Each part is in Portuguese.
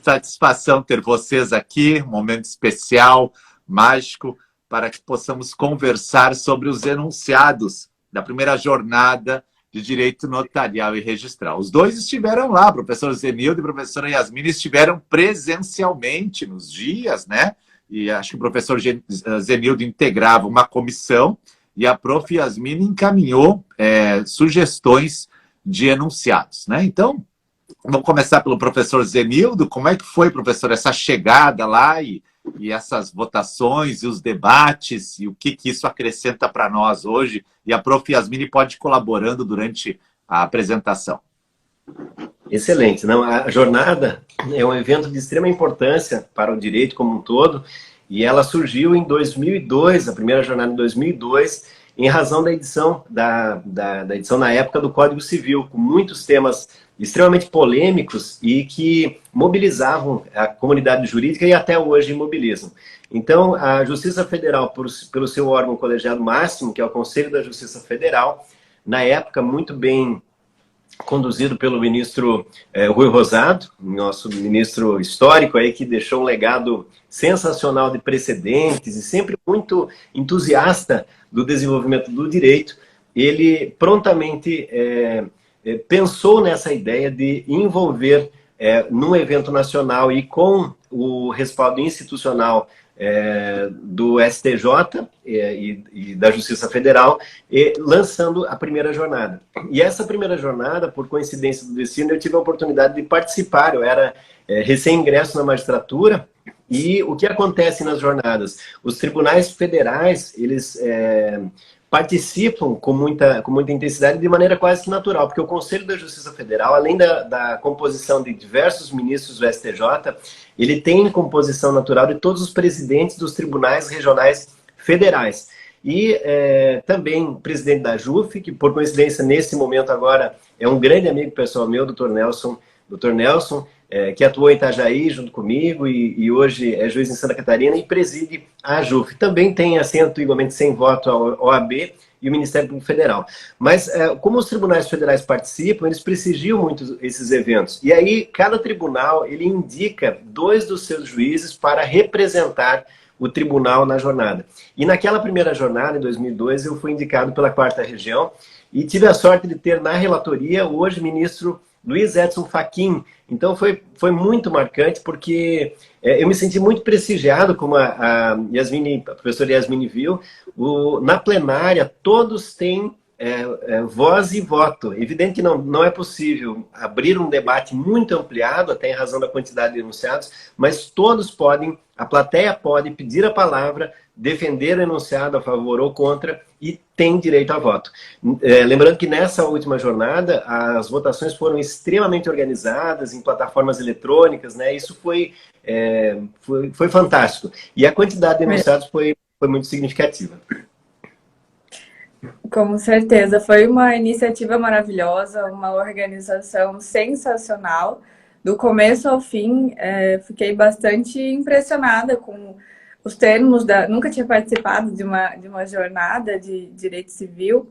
satisfação ter vocês aqui, um momento especial, mágico, para que possamos conversar sobre os enunciados da primeira jornada de Direito Notarial e Registral. Os dois estiveram lá, o professor Zenildo e a professora Yasmine estiveram presencialmente nos dias, né? E acho que o professor Zenildo integrava uma comissão e a prof. Yasmine encaminhou sugestões de enunciados, né? Então, vamos começar pelo professor Zenildo. Como é que foi, professor, essa chegada lá e essas votações e os debates e o que isso acrescenta para nós hoje? E a prof. Yasmine pode ir colaborando durante a apresentação. Excelente. Não, a jornada é um evento de extrema importância para o direito como um todo, e ela surgiu em 2002, a primeira jornada em 2002, em razão da edição, da edição na época do Código Civil, com muitos temas extremamente polêmicos e que mobilizavam a comunidade jurídica e até hoje mobilizam. Então, a Justiça Federal, pelo seu órgão colegiado máximo, que é o Conselho da Justiça Federal, na época muito bem conduzido pelo ministro Rui Rosado, nosso ministro histórico aí, que deixou um legado sensacional de precedentes e sempre muito entusiasta do desenvolvimento do direito. Ele prontamente pensou nessa ideia de envolver num evento nacional e com o respaldo institucional do STJ e da Justiça Federal, lançando a primeira jornada. E essa primeira jornada, por coincidência do destino, eu tive a oportunidade de participar. Eu era recém-ingresso na magistratura. E o que acontece nas jornadas? Os tribunais federais, eles participam com muita intensidade, de maneira quase que natural, porque o Conselho da Justiça Federal, além da composição de diversos ministros do STJ, ele tem composição natural de todos os presidentes dos tribunais regionais federais. E também o presidente da JUF, que por coincidência nesse momento agora é um grande amigo pessoal meu, Dr. Nelson, que atuou em Itajaí junto comigo e hoje é juiz em Santa Catarina e preside a JUF. Também tem assento igualmente sem voto a OAB e o Ministério Público Federal. Mas como os tribunais federais participam, eles prestigiam muito esses eventos. E aí cada tribunal ele indica 2 dos seus juízes para representar o tribunal na jornada. E naquela primeira jornada, em 2002, eu fui indicado pela 4ª Região e tive a sorte de ter na relatoria o hoje ministro Luiz Edson Fachin. Então foi muito marcante, porque eu me senti muito prestigiado, como a professora Yasmine viu. Na plenária, todos têm voz e voto. Evidente que não é possível abrir um debate muito ampliado, até em razão da quantidade de enunciados, mas todos podem, a plateia pode pedir a palavra, defender o enunciado a favor ou contra e tem direito a voto. Lembrando que nessa última jornada as votações foram extremamente organizadas em plataformas eletrônicas, né? Isso foi fantástico. E a quantidade de enunciados foi muito significativa. Com certeza, foi uma iniciativa maravilhosa, uma organização sensacional. Do começo ao fim, fiquei bastante impressionada com os termos nunca tinha participado de uma jornada de direito civil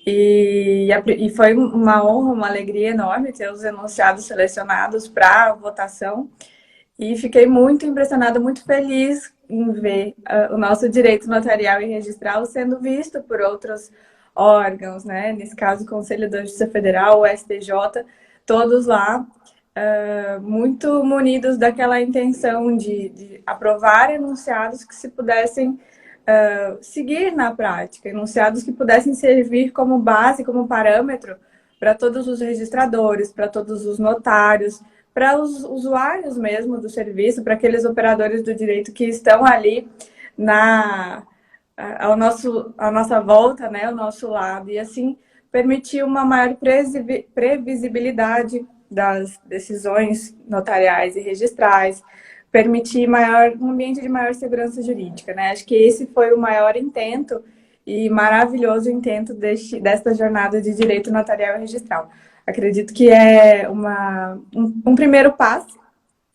e foi uma honra, uma alegria enorme ter os enunciados selecionados para votação e fiquei muito impressionada, muito feliz em ver o nosso direito notarial e registral sendo visto por outros órgãos, né? Nesse caso, o Conselho da Justiça Federal, o STJ, todos lá muito munidos daquela intenção de aprovar enunciados que se pudessem seguir na prática, enunciados que pudessem servir como base, como parâmetro para todos os registradores, para todos os notários, para os usuários mesmo do serviço, para aqueles operadores do direito que estão ali à nossa volta, né, ao nosso lado, e assim permitir uma maior previsibilidade das decisões notariais e registrais, permitir um ambiente de maior segurança jurídica, né? Acho que esse foi o maior intento e maravilhoso intento desta jornada de direito notarial e registral. Acredito que é um primeiro passo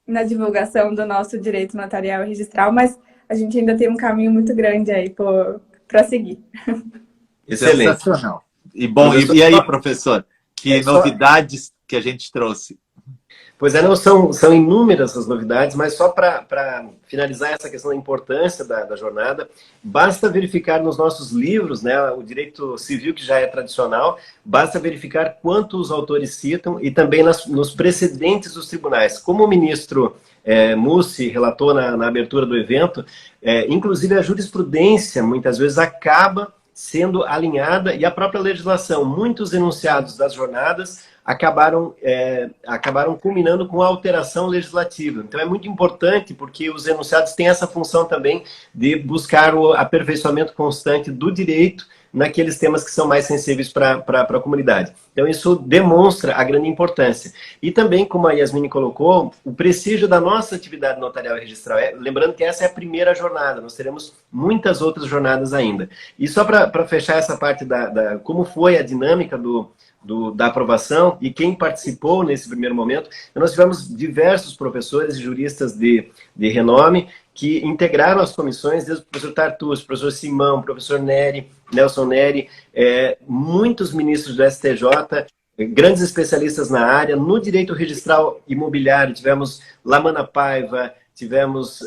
na divulgação do nosso direito notarial e registral, mas a gente ainda tem um caminho muito grande aí para seguir. Excelente. Sensacional. E aí, professor, que novidades que a gente trouxe? Pois é, não são inúmeras as novidades, mas só para finalizar essa questão da importância da jornada, basta verificar nos nossos livros, né, o direito civil que já é tradicional, basta verificar quantos autores citam e também nos precedentes dos tribunais. Como o ministro Mussi relatou na abertura do evento, inclusive a jurisprudência muitas vezes acaba sendo alinhada e a própria legislação, muitos enunciados das jornadas acabaram culminando com a alteração legislativa. Então é muito importante porque os enunciados têm essa função também de buscar o aperfeiçoamento constante do direito naqueles temas que são mais sensíveis para a comunidade. Então isso demonstra a grande importância. E também, como a Yasmine colocou, o prestígio da nossa atividade notarial e registral. Lembrando que essa é a primeira jornada, nós teremos muitas outras jornadas ainda. E só para fechar essa parte como foi a dinâmica da aprovação e quem participou nesse primeiro momento, nós tivemos diversos professores e juristas de renome que integraram as comissões, desde o professor Tartus, professor Simão, professor Nelson Neri, muitos ministros do STJ, grandes especialistas na área. No direito registral imobiliário, tivemos Lamana Paiva, tivemos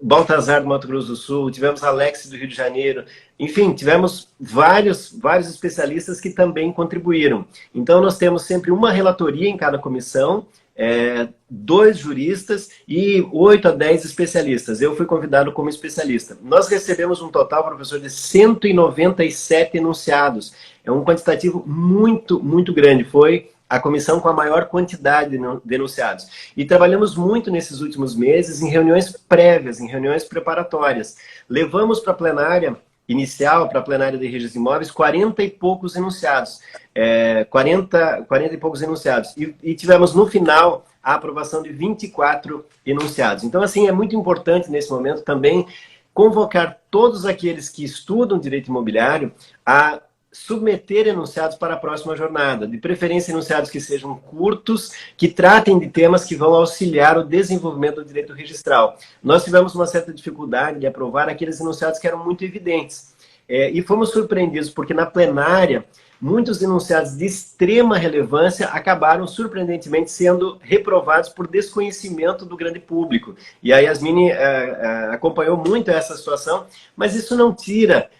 Baltazar do Mato Grosso do Sul, tivemos Alex do Rio de Janeiro, enfim, tivemos vários especialistas que também contribuíram. Então, nós temos sempre uma relatoria em cada comissão, 2 juristas e 8 a 10 especialistas. Eu fui convidado como especialista. Nós recebemos um total, professor, de 197 enunciados. É um quantitativo muito, muito grande. Foi a comissão com a maior quantidade de enunciados. E trabalhamos muito nesses últimos meses em reuniões prévias, em reuniões preparatórias. Levamos para a plenária inicial, para a plenária de registro de imóveis, 40 e poucos enunciados. 40 e poucos enunciados. E tivemos, no final, a aprovação de 24 enunciados. Então, assim, é muito importante, nesse momento, também convocar todos aqueles que estudam direito imobiliário a submeter enunciados para a próxima jornada, de preferência enunciados que sejam curtos, que tratem de temas que vão auxiliar o desenvolvimento do direito registral. Nós tivemos uma certa dificuldade de aprovar aqueles enunciados que eram muito evidentes. E fomos surpreendidos, porque na plenária, muitos enunciados de extrema relevância acabaram, surpreendentemente, sendo reprovados por desconhecimento do grande público. E a Yasmine acompanhou muito essa situação, mas isso não tira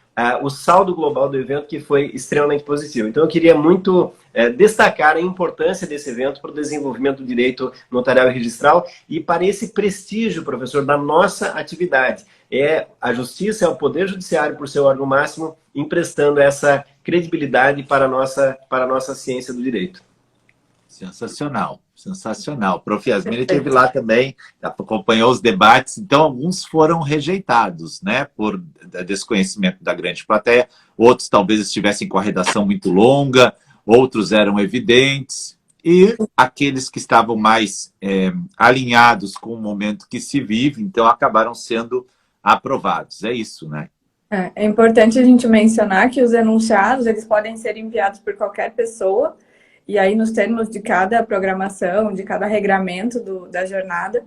o saldo global do evento, que foi extremamente positivo. Então, eu queria muito destacar a importância desse evento para o desenvolvimento do direito notarial e registral e para esse prestígio, professor, da nossa atividade. A Justiça é o Poder Judiciário, por seu órgão máximo, emprestando essa credibilidade para a nossa ciência do direito. Sensacional, sensacional. Prof. Yasmine esteve lá também, acompanhou os debates, então alguns foram rejeitados, né, por desconhecimento da grande plateia, outros talvez estivessem com a redação muito longa, outros eram evidentes, e aqueles que estavam mais alinhados com o momento que se vive, então acabaram sendo aprovados. É isso, né? É importante a gente mencionar que os enunciados, eles podem ser enviados por qualquer pessoa, e aí nos termos de cada programação, de cada regramento da jornada,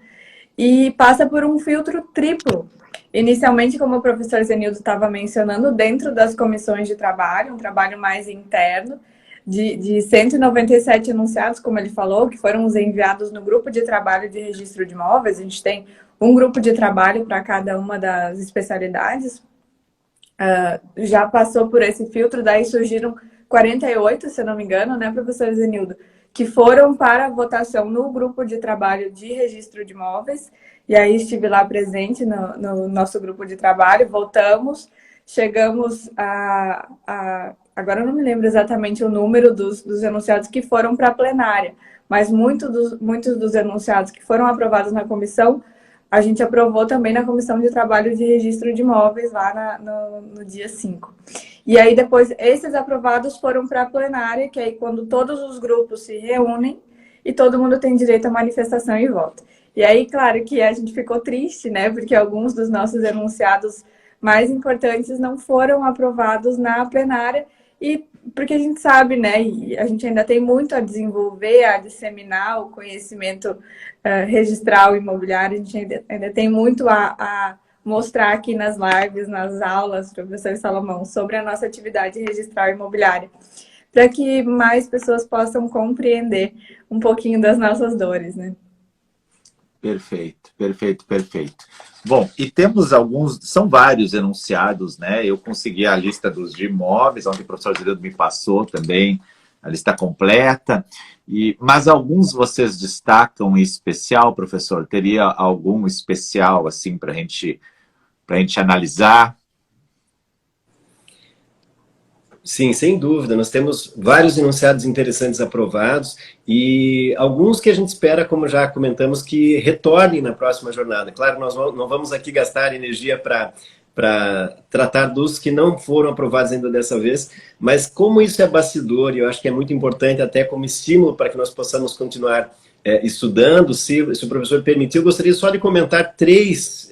e passa por um filtro triplo. Inicialmente, como o professor Zenildo estava mencionando, dentro das comissões de trabalho, um trabalho mais interno, de 197 enunciados, como ele falou, que foram os enviados no grupo de trabalho de registro de imóveis. A gente tem um grupo de trabalho para cada uma das especialidades. Já passou por esse filtro, daí surgiram 48, se eu não me engano, né, professor Zenildo, que foram para votação no grupo de trabalho de registro de imóveis, e aí estive lá presente no nosso grupo de trabalho, votamos, chegamos agora eu não me lembro exatamente o número dos enunciados que foram para a plenária, mas muitos dos enunciados que foram aprovados na comissão, a gente aprovou também na Comissão de Trabalho de Registro de Imóveis, lá no dia 5. E aí, depois, esses aprovados foram para a plenária, que é quando todos os grupos se reúnem e todo mundo tem direito à manifestação e voto. E aí, claro que a gente ficou triste, né? Porque alguns dos nossos enunciados mais importantes não foram aprovados na plenária, e porque a gente sabe, né, e a gente ainda tem muito a desenvolver, a disseminar o conhecimento registral imobiliário, a gente ainda tem muito a mostrar aqui nas lives, nas aulas, professor Salomão, sobre a nossa atividade registral imobiliária. para que mais pessoas possam compreender um pouquinho das nossas dores, né? Perfeito, perfeito, perfeito. Bom, e temos alguns, são vários enunciados, né? Eu consegui a lista dos de imóveis, onde o professor Geraldo me passou também, a lista completa. Mas alguns vocês destacam em especial, professor? Teria algum especial, assim, para a gente analisar? Sim, sem dúvida. Nós temos vários enunciados interessantes aprovados e alguns que a gente espera, como já comentamos, que retornem na próxima jornada. Claro, nós não vamos aqui gastar energia para tratar dos que não foram aprovados ainda dessa vez, mas como isso é bastidor, e eu acho que é muito importante até como estímulo para que nós possamos continuar estudando, se o professor permitir, eu gostaria só de comentar três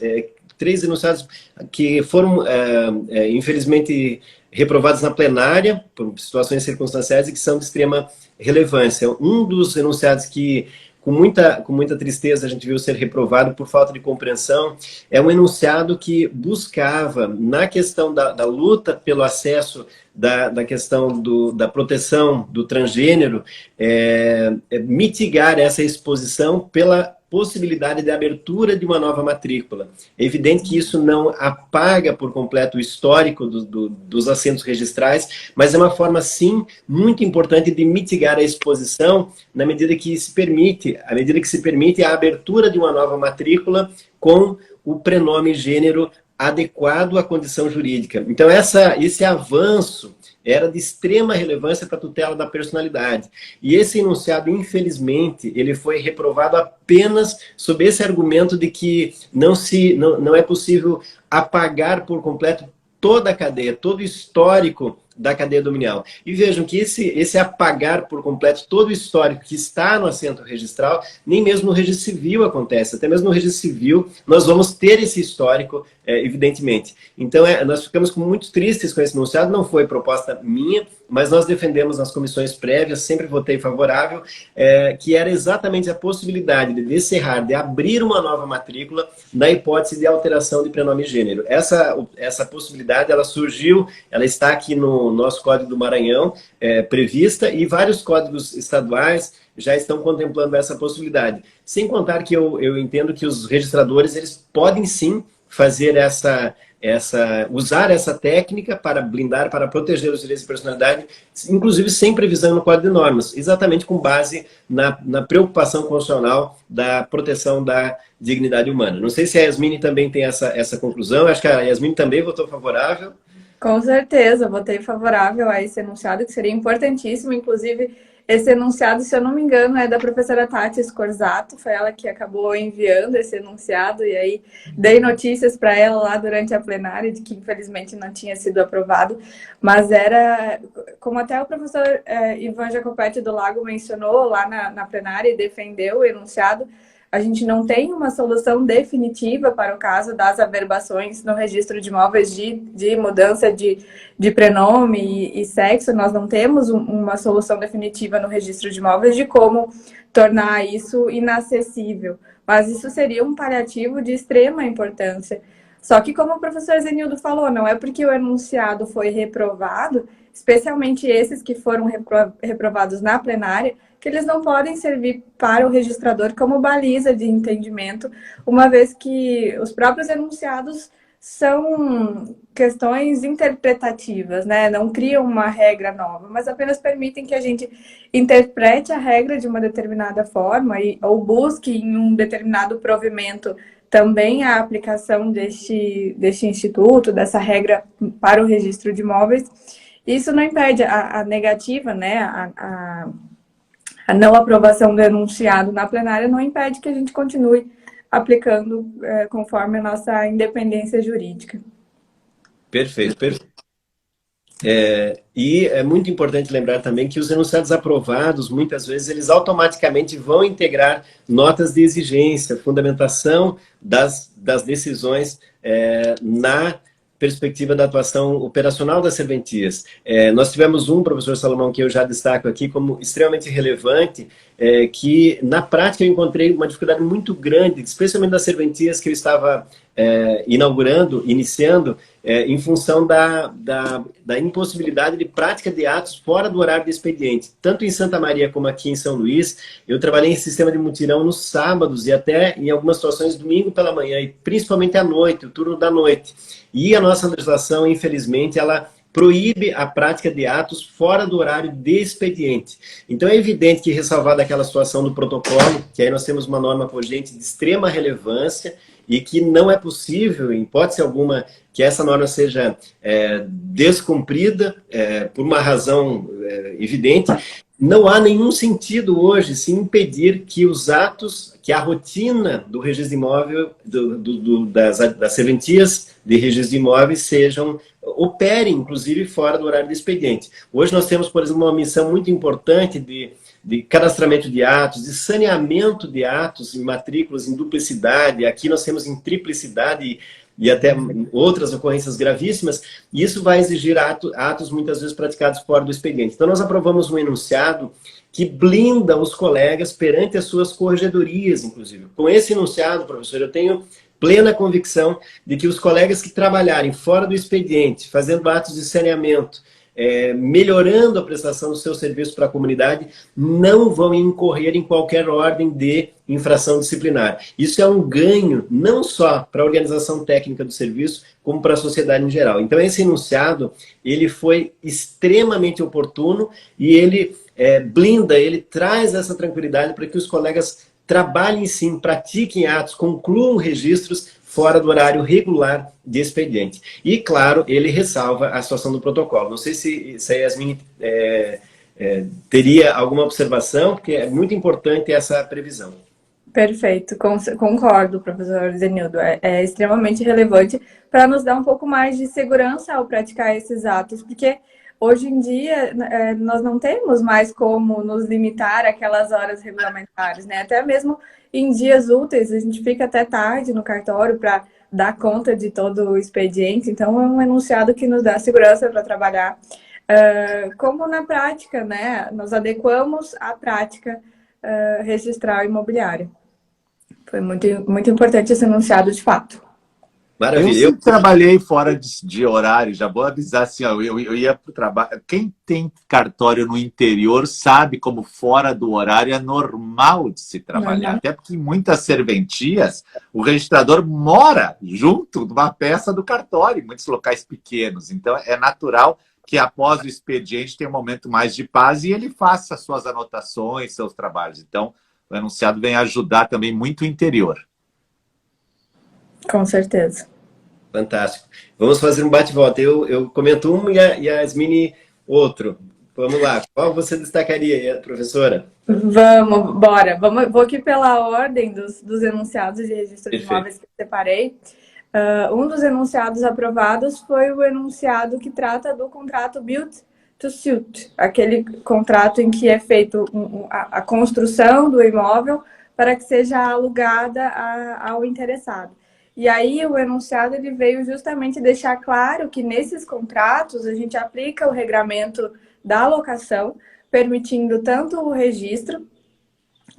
enunciados que foram, infelizmente, reprovados na plenária, por situações circunstanciais, e que são de extrema relevância. Um dos enunciados que, com muita tristeza, a gente viu ser reprovado por falta de compreensão, é um enunciado que buscava, na questão da luta pelo acesso, da questão da proteção do transgênero, mitigar essa exposição pela possibilidade de abertura de uma nova matrícula. É evidente que isso não apaga por completo o histórico dos assentos registrais, mas é uma forma, sim, muito importante de mitigar a exposição na medida que se permite a abertura de uma nova matrícula com o prenome gênero adequado à condição jurídica. Então, esse avanço era de extrema relevância para a tutela da personalidade. E esse enunciado, infelizmente, ele foi reprovado apenas sob esse argumento de que não é possível apagar por completo toda a cadeia, todo o histórico da cadeia dominial. E vejam que esse apagar por completo todo o histórico que está no assento registral, nem mesmo no registro civil acontece. Até mesmo no registro civil nós vamos ter esse histórico, evidentemente. Então nós ficamos muito tristes com esse enunciado, não foi proposta minha, mas nós defendemos nas comissões prévias, sempre votei favorável, que era exatamente a possibilidade de descerrar, de abrir uma nova matrícula na hipótese de alteração de prenome e gênero. Essa possibilidade, ela surgiu, ela está aqui no nosso Código do Maranhão, prevista, e vários códigos estaduais já estão contemplando essa possibilidade. Sem contar que eu entendo que os registradores, eles podem sim fazer usar essa técnica para blindar, para proteger os direitos de personalidade, inclusive sem previsão no Código de Normas, exatamente com base na preocupação constitucional da proteção da dignidade humana. Não sei se a Yasmine também tem essa conclusão, acho que a Yasmine também votou favorável. Com certeza, votei favorável a esse enunciado, que seria importantíssimo. Inclusive, esse enunciado, se eu não me engano, é da professora Tati Scorzato, foi ela que acabou enviando esse enunciado, e aí dei notícias para ela lá durante a plenária, de que infelizmente não tinha sido aprovado, mas era, como até o professor Ivan Jacopetti do Lago mencionou lá na plenária e defendeu o enunciado, a gente não tem uma solução definitiva para o caso das averbações no registro de imóveis de mudança de prenome e sexo. Nós não temos uma solução definitiva no registro de imóveis de como tornar isso inacessível. Mas isso seria um paliativo de extrema importância. Só que, como o professor Zenildo falou, não é porque o enunciado foi reprovado, especialmente esses que foram reprovados na plenária, que eles não podem servir para o registrador como baliza de entendimento, uma vez que os próprios enunciados são questões interpretativas, né? Não criam uma regra nova, mas apenas permitem que a gente interprete a regra de uma determinada forma ou busque em um determinado provimento também a aplicação deste instituto, dessa regra para o registro de imóveis. Isso não impede a negativa, né? A não aprovação do enunciado na plenária não impede que a gente continue aplicando conforme a nossa independência jurídica. Perfeito, perfeito. E é muito importante lembrar também que os enunciados aprovados, muitas vezes, eles automaticamente vão integrar notas de exigência, fundamentação das decisões na perspectiva da atuação operacional das serventias. Nós tivemos professor Salomão, que eu já destaco aqui como extremamente relevante, que na prática eu encontrei uma dificuldade muito grande, especialmente das serventias que eu estava iniciando, em função da impossibilidade de prática de atos fora do horário de expediente. Tanto em Santa Maria como aqui em São Luís, eu trabalhei em sistema de mutirão nos sábados e até, em algumas situações, domingo pela manhã, e principalmente à noite, o turno da noite. E a nossa legislação, infelizmente, ela proíbe a prática de atos fora do horário de expediente. Então é evidente que, ressalvada aquela situação do protocolo, que aí nós temos uma norma cogente de extrema relevância e que não é possível, em hipótese alguma, que essa norma seja descumprida por uma razão evidente, não há nenhum sentido hoje se impedir que os atos, que a rotina do registro de imóvel, das serventias de registro de imóveis operem, inclusive, fora do horário de expediente. Hoje nós temos, por exemplo, uma missão muito importante de cadastramento de atos, de saneamento de atos em matrículas em duplicidade. Aqui nós temos em triplicidade e até outras ocorrências gravíssimas, e isso vai exigir atos muitas vezes praticados fora do expediente. Então nós aprovamos um enunciado que blinda os colegas perante as suas corregedorias, inclusive. Com esse enunciado, professor, eu tenho plena convicção de que os colegas que trabalharem fora do expediente, fazendo atos de saneamento, melhorando a prestação do seu serviço para a comunidade, não vão incorrer em qualquer ordem de infração disciplinar. Isso é um ganho não só para a organização técnica do serviço, como para a sociedade em geral. Então esse enunciado, ele foi extremamente oportuno e ele blinda, ele traz essa tranquilidade para que os colegas trabalhem sim, pratiquem atos, concluam registros fora do horário regular de expediente. E, claro, ele ressalva a situação do protocolo. Não sei se a Yasmin teria alguma observação, porque é muito importante essa previsão. Perfeito, concordo, professor Zenildo. É extremamente relevante para nos dar um pouco mais de segurança ao praticar esses atos, porque hoje em dia nós não temos mais como nos limitar àquelas horas regulamentares, né? Até mesmo em dias úteis, a gente fica até tarde no cartório para dar conta de todo o expediente. Então, é um enunciado que nos dá segurança para trabalhar. Como na prática, né? Nós adequamos à prática registral imobiliária. Foi muito, muito importante esse enunciado, de fato. Maravilha. Eu trabalhei fora de horário, já vou avisar assim, ó, eu ia para o trabalho. Quem tem cartório no interior sabe como fora do horário é normal de se trabalhar. Até porque em muitas serventias, o registrador mora junto de uma peça do cartório, em muitos locais pequenos. Então é natural que após o expediente tenha um momento mais de paz e ele faça suas anotações, seus trabalhos. Então o enunciado vem ajudar também muito o interior. Com certeza. Fantástico. Vamos fazer um bate-volta. Eu comento um e a Yasmine outro. Vamos lá. Qual você destacaria, professora? Vamos, bora. Vou aqui pela ordem dos enunciados de registro de imóveis que eu separei. Um dos enunciados aprovados foi o enunciado que trata do contrato Build to Suit, aquele contrato em que é feito a construção do imóvel para que seja alugada ao interessado. E aí o enunciado ele veio justamente deixar claro que nesses contratos a gente aplica o regramento da locação, permitindo tanto o registro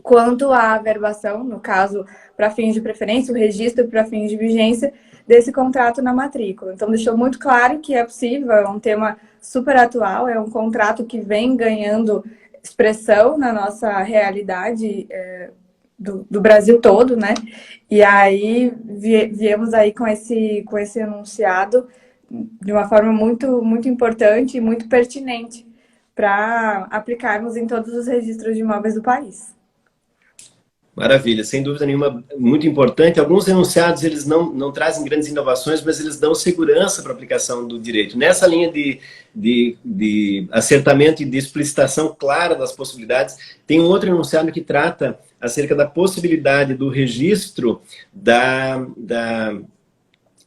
quanto a averbação, no caso, para fins de preferência, o registro para fins de vigência desse contrato na matrícula. Então deixou muito claro que é possível, é um tema super atual, é um contrato que vem ganhando expressão na nossa realidade do Brasil todo, né? E aí viemos aí com esse enunciado de uma forma muito, muito importante e muito pertinente para aplicarmos em todos os registros de imóveis do país. Maravilha, sem dúvida nenhuma, muito importante. Alguns enunciados, eles não trazem grandes inovações, mas eles dão segurança para a aplicação do direito. Nessa linha de acertamento e de explicitação clara das possibilidades, tem um outro enunciado que trata acerca da possibilidade do registro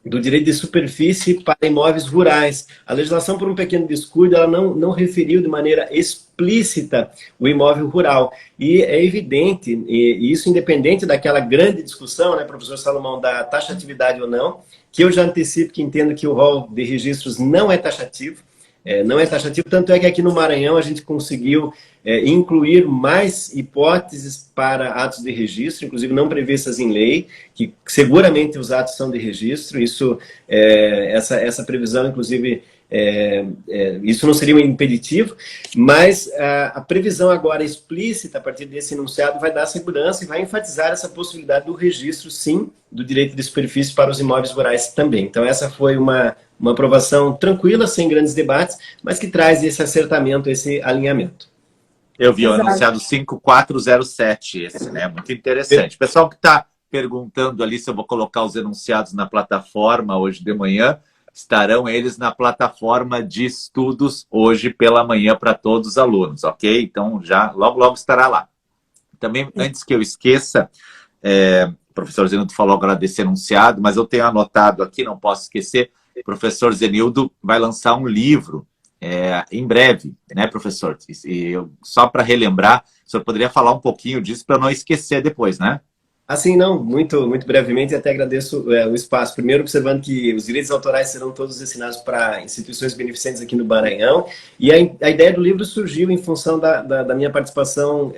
do direito de superfície para imóveis rurais. A legislação, por um pequeno descuido, ela não referiu de maneira explícita o imóvel rural. E é evidente, e isso independente daquela grande discussão, né, professor Salomão, da taxatividade ou não, que eu já antecipo que entendo que o rol de registros não é taxativo. não é taxativo, tanto é que aqui no Maranhão a gente conseguiu incluir mais hipóteses para atos de registro, inclusive não previstas em lei, que seguramente os atos são de registro, essa previsão, inclusive, isso não seria um impeditivo, mas a previsão agora explícita a partir desse enunciado vai dar segurança e vai enfatizar essa possibilidade do registro, sim, do direito de superfície para os imóveis rurais também. Então essa foi uma aprovação tranquila, sem grandes debates, mas que traz esse acertamento, esse alinhamento. Eu vi o anunciado 5407, esse, né? Muito interessante. Pessoal que está perguntando ali se eu vou colocar os enunciados na plataforma hoje de manhã, estarão eles na plataforma de estudos hoje pela manhã para todos os alunos, ok? Então, já logo estará lá. Também, antes que eu esqueça, o professor Zenildo falou agora desse enunciado, mas eu tenho anotado aqui, não posso esquecer, o professor Zenildo vai lançar um livro em breve, né, professor? E só para relembrar, o senhor poderia falar um pouquinho disso para eu não esquecer depois, né? Assim, não, muito brevemente, até agradeço o espaço. Primeiro, observando que os direitos autorais serão todos destinados para instituições beneficentes aqui no Maranhão, e a ideia do livro surgiu em função da minha participação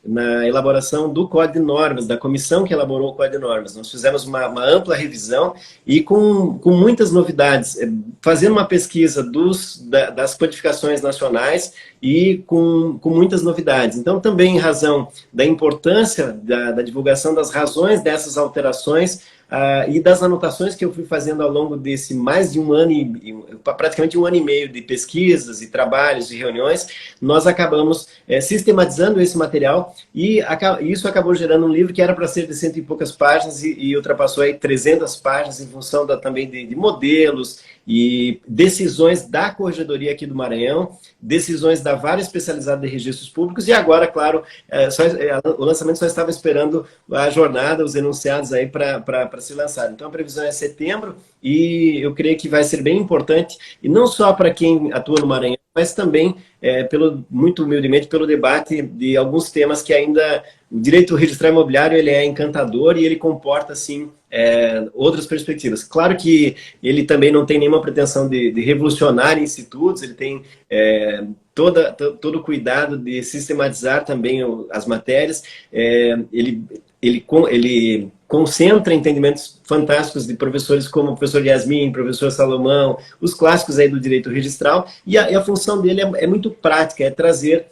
na elaboração do Código de Normas, da comissão que elaborou o Código de Normas. Nós fizemos uma ampla revisão e com muitas novidades, fazendo uma pesquisa das codificações nacionais e com muitas novidades. Então, também em razão da importância da divulgação das razões dessas alterações e das anotações que eu fui fazendo ao longo desse mais de um ano, praticamente um ano e meio de pesquisas e trabalhos e reuniões, nós acabamos sistematizando esse material e isso acabou gerando um livro que era para ser de 100 e poucas páginas e ultrapassou aí 300 páginas em função também de modelos e decisões da Corregedoria aqui do Maranhão, decisões da Vara Especializada de Registros Públicos e agora, claro, o lançamento só estava esperando a jornada, os enunciados aí para ser lançado. Então a previsão é setembro e eu creio que vai ser bem importante, e não só para quem atua no Maranhão, mas também, muito humildemente, pelo debate de alguns temas que ainda o direito registral imobiliário ele é encantador e ele comporta, assim, outras perspectivas. Claro que ele também não tem nenhuma pretensão de revolucionar institutos, ele tem todo o cuidado de sistematizar também as matérias, ele concentra entendimentos fantásticos de professores como o professor Yasmin, professor Salomão, os clássicos aí do direito registral, e a função dele é muito prática, é trazer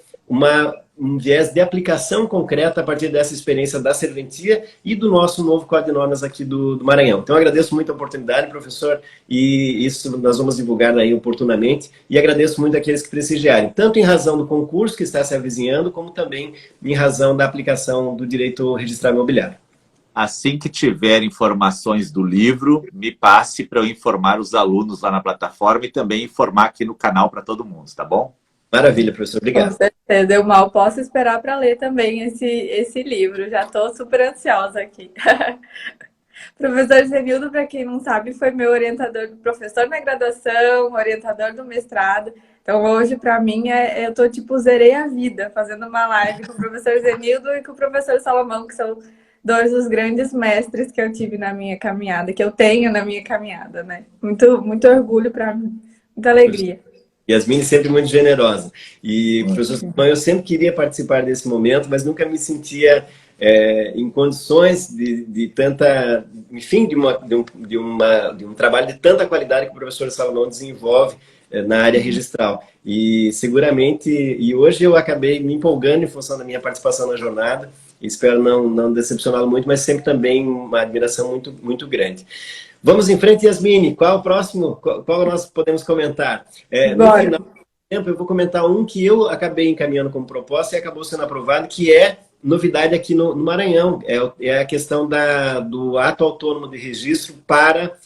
um viés de aplicação concreta a partir dessa experiência da serventia e do nosso novo Código de Normas aqui do Maranhão. Então, eu agradeço muito a oportunidade, professor, e isso nós vamos divulgar aí oportunamente, e agradeço muito àqueles que prestigiarem, tanto em razão do concurso que está se avizinhando, como também em razão da aplicação do direito registral imobiliário. Assim que tiver informações do livro, me passe para eu informar os alunos lá na plataforma e também informar aqui no canal para todo mundo, tá bom? Maravilha, professor. Obrigado. Com certeza, eu mal posso esperar para ler também esse livro. Já estou super ansiosa aqui. Professor Zenildo, para quem não sabe, foi meu orientador, professor na graduação, orientador do mestrado. Então, hoje, para mim, eu tô tipo, zerei a vida, fazendo uma live com o professor Zenildo e com o professor Salomão, que são dois dos grandes mestres que eu tive na minha caminhada, que eu tenho na minha caminhada, né? muito orgulho para mim, muita alegria. Yasmin sempre muito generosa. E, professor Salomão, eu sempre queria participar desse momento, mas nunca me sentia em condições de tanta, enfim, de um trabalho de tanta qualidade que o professor Salomão desenvolve na área registral. E seguramente, e hoje eu acabei me empolgando em função da minha participação na jornada, espero não decepcioná-lo muito, mas sempre também uma admiração muito, muito grande. Vamos em frente, Yasmin. Qual o próximo? Qual nós podemos comentar? No final do tempo, eu vou comentar um que eu acabei encaminhando como proposta e acabou sendo aprovado, que é novidade aqui no Maranhão. É a questão do ato autônomo de registro para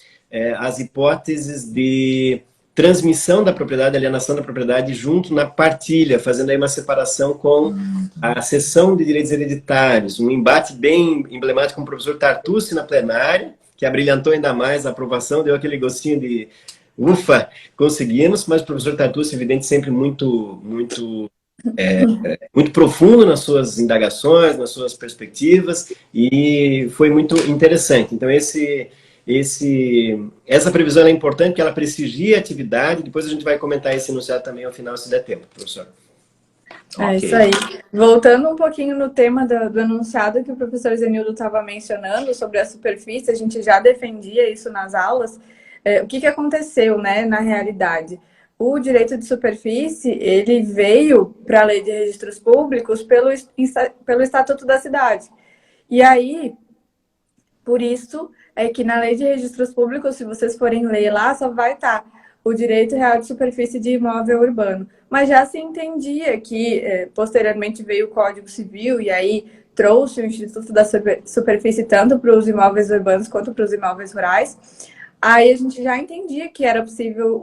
as hipóteses de transmissão da propriedade, alienação da propriedade, junto na partilha, fazendo aí uma separação com a cessão de direitos hereditários. Um embate bem emblemático com o professor Tartucci na plenária, que abrilhantou ainda mais a aprovação, deu aquele gostinho de ufa, conseguimos, mas o professor Tartucci, evidente, sempre muito profundo nas suas indagações, nas suas perspectivas, e foi muito interessante. Então, essa previsão é importante porque ela prestigia a atividade. Depois a gente vai comentar esse enunciado também ao final, se der tempo, professor. É isso aí. Voltando um pouquinho no tema do enunciado que o professor Zenildo estava mencionando sobre a superfície, a gente já defendia isso nas aulas. O que aconteceu, né, na realidade? O direito de superfície, ele veio para a Lei de Registros Públicos pelo Estatuto da Cidade. E aí, por isso, é que na Lei de Registros Públicos, se vocês forem ler lá, só vai estar o direito real de superfície de imóvel urbano. Mas já se entendia que, posteriormente, veio o Código Civil e aí trouxe o Instituto da Superfície tanto para os imóveis urbanos quanto para os imóveis rurais. Aí a gente já entendia que era possível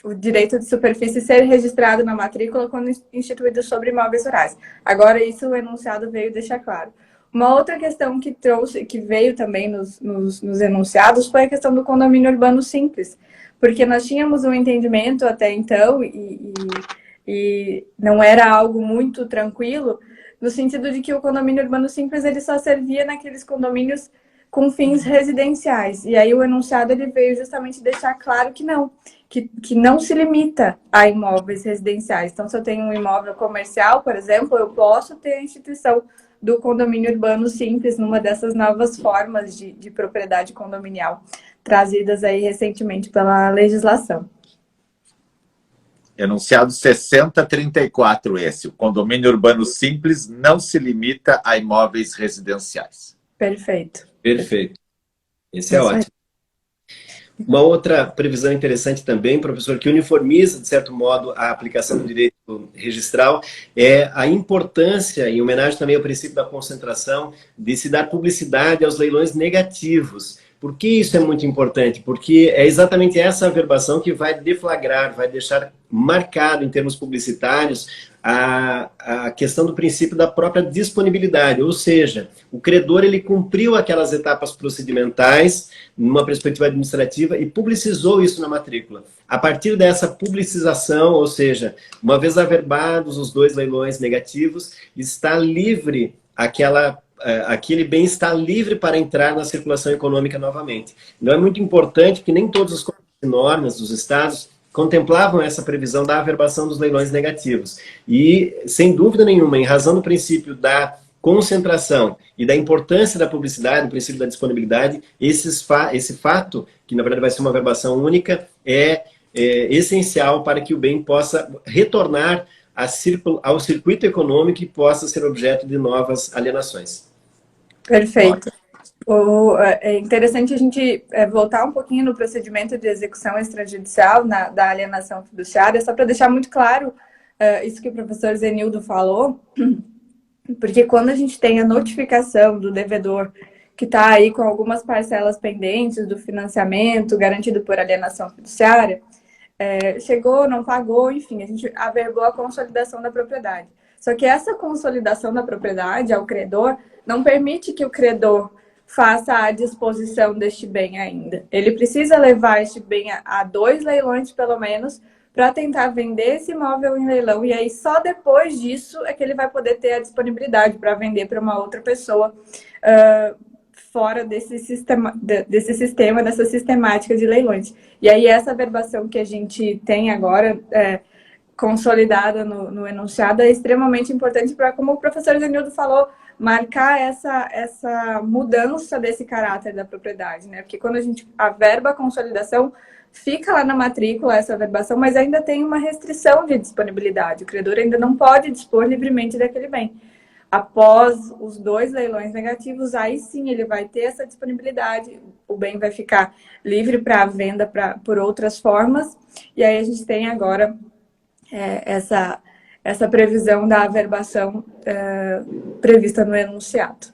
o direito de superfície ser registrado na matrícula quando instituído sobre imóveis rurais. Agora, isso o enunciado veio deixar claro. Uma outra questão que veio também nos enunciados foi a questão do condomínio urbano simples, porque nós tínhamos um entendimento até então e não era algo muito tranquilo, no sentido de que o condomínio urbano simples ele só servia naqueles condomínios com fins residenciais. E aí o enunciado ele veio justamente deixar claro que não se limita a imóveis residenciais. Então, se eu tenho um imóvel comercial, por exemplo, eu posso ter a instituição do condomínio urbano simples numa dessas novas formas de propriedade condominial trazidas aí recentemente pela legislação. Enunciado 6034 esse. O condomínio urbano simples não se limita a imóveis residenciais. Perfeito. Perfeito. Esse é ótimo. Uma outra previsão interessante também, professor, que uniformiza, de certo modo, a aplicação do direito registral, é a importância, em homenagem também ao princípio da concentração, de se dar publicidade aos leilões negativos. Por que isso é muito importante? Porque é exatamente essa averbação que vai deflagrar, vai deixar marcado em termos publicitários a questão do princípio da própria disponibilidade, ou seja, o credor ele cumpriu aquelas etapas procedimentais numa perspectiva administrativa e publicizou isso na matrícula. A partir dessa publicização, ou seja, uma vez averbados os dois leilões negativos, está livre aquele bem está livre para entrar na circulação econômica novamente. Então é muito importante que nem todos os códigos e normas dos estados contemplavam essa previsão da averbação dos leilões negativos. E, sem dúvida nenhuma, em razão do princípio da concentração e da importância da publicidade, do princípio da disponibilidade, esse fato, que na verdade vai ser uma averbação única, é essencial para que o bem possa retornar ao circuito econômico e possa ser objeto de novas alienações. Perfeito. É interessante a gente voltar um pouquinho no procedimento de execução extrajudicial da alienação fiduciária, só para deixar muito claro isso que o professor Zenildo falou, porque quando a gente tem a notificação do devedor que está aí com algumas parcelas pendentes do financiamento garantido por alienação fiduciária, chegou, não pagou, enfim, a gente averbou a consolidação da propriedade. Só que essa consolidação da propriedade ao credor não permite que o credor faça a disposição deste bem ainda. Ele precisa levar este bem a 2 leilões, pelo menos, para tentar vender esse imóvel em leilão. E aí, só depois disso, é que ele vai poder ter a disponibilidade para vender para uma outra pessoa fora desse sistema, dessa sistemática de leilões. E aí, essa averbação que a gente tem agora, consolidada no enunciado, é extremamente importante para, como o professor Zenildo falou, marcar essa mudança desse caráter da propriedade, né? Porque quando a gente averba a consolidação, fica lá na matrícula essa averbação, mas ainda tem uma restrição de disponibilidade. O credor ainda não pode dispor livremente daquele bem. Após os 2 leilões negativos, aí sim ele vai ter essa disponibilidade, o bem vai ficar livre para venda por outras formas, e aí a gente tem agora essa previsão da averbação prevista no enunciado.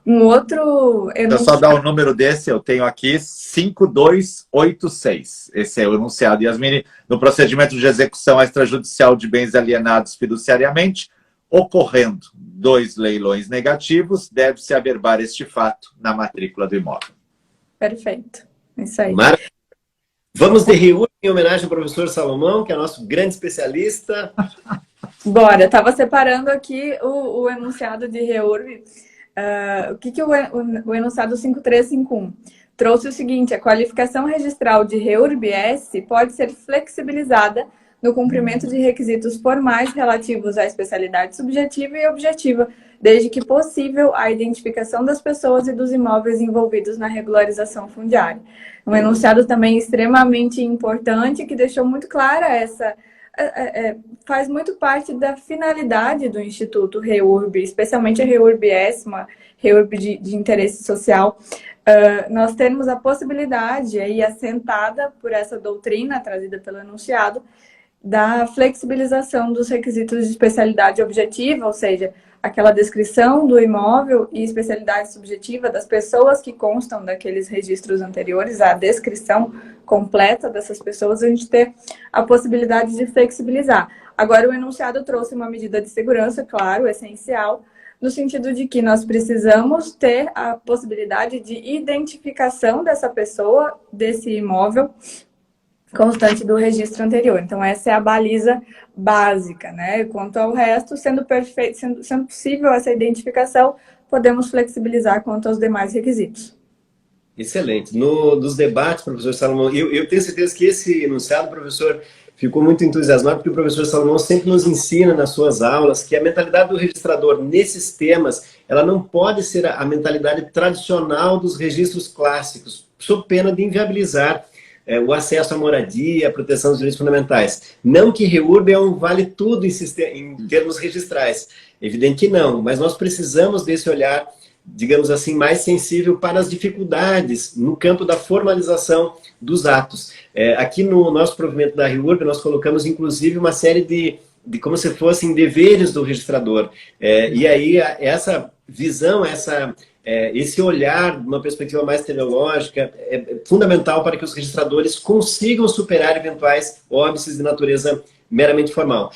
Um outro enunciado... Deixa eu só dar o número desse, eu tenho aqui 5286. Esse é o enunciado, Yasmine. No procedimento de execução extrajudicial de bens alienados fiduciariamente, ocorrendo 2 leilões negativos, deve-se averbar este fato na matrícula do imóvel. Perfeito. Isso aí. Vamos de reúne em homenagem ao professor Salomão, que é nosso grande especialista. Bora, eu estava separando aqui o enunciado de REURB. O enunciado 5351? trouxe o seguinte: a qualificação registral de REURB-S pode ser flexibilizada no cumprimento de requisitos formais relativos à especialidade subjetiva e objetiva, desde que possível a identificação das pessoas e dos imóveis envolvidos na regularização fundiária. Um enunciado também extremamente importante, que deixou muito clara faz muito parte da finalidade do Instituto REURB, especialmente a REURB-S, uma REURB de interesse social. Nós temos a possibilidade, aí, assentada por essa doutrina trazida pelo enunciado, da flexibilização dos requisitos de especialidade objetiva, ou seja, aquela descrição do imóvel, e especialidade subjetiva das pessoas que constam daqueles registros anteriores, a descrição completa dessas pessoas, a gente ter a possibilidade de flexibilizar. Agora, o enunciado trouxe uma medida de segurança, claro, essencial, no sentido de que nós precisamos ter a possibilidade de identificação dessa pessoa, desse imóvel, constante do registro anterior. Então, essa é a baliza básica, né? Quanto ao resto, sendo possível essa identificação, podemos flexibilizar quanto aos demais requisitos. Excelente. Dos debates, professor Salomão, eu tenho certeza que esse enunciado, professor, ficou muito entusiasmado, porque o professor Salomão sempre nos ensina nas suas aulas que a mentalidade do registrador nesses temas, ela não pode ser a mentalidade tradicional dos registros clássicos, sob pena de inviabilizar o acesso à moradia, a proteção dos direitos fundamentais. Não que REURB é um vale-tudo em termos registrais. Evidente que não, mas nós precisamos desse olhar, digamos assim, mais sensível para as dificuldades no campo da formalização dos atos. Aqui no nosso provimento da REURB, nós colocamos, inclusive, uma série de como se fossem deveres do registrador. E aí, essa visão, esse olhar, de uma perspectiva mais teleológica, é fundamental para que os registradores consigam superar eventuais óbices de natureza meramente formal.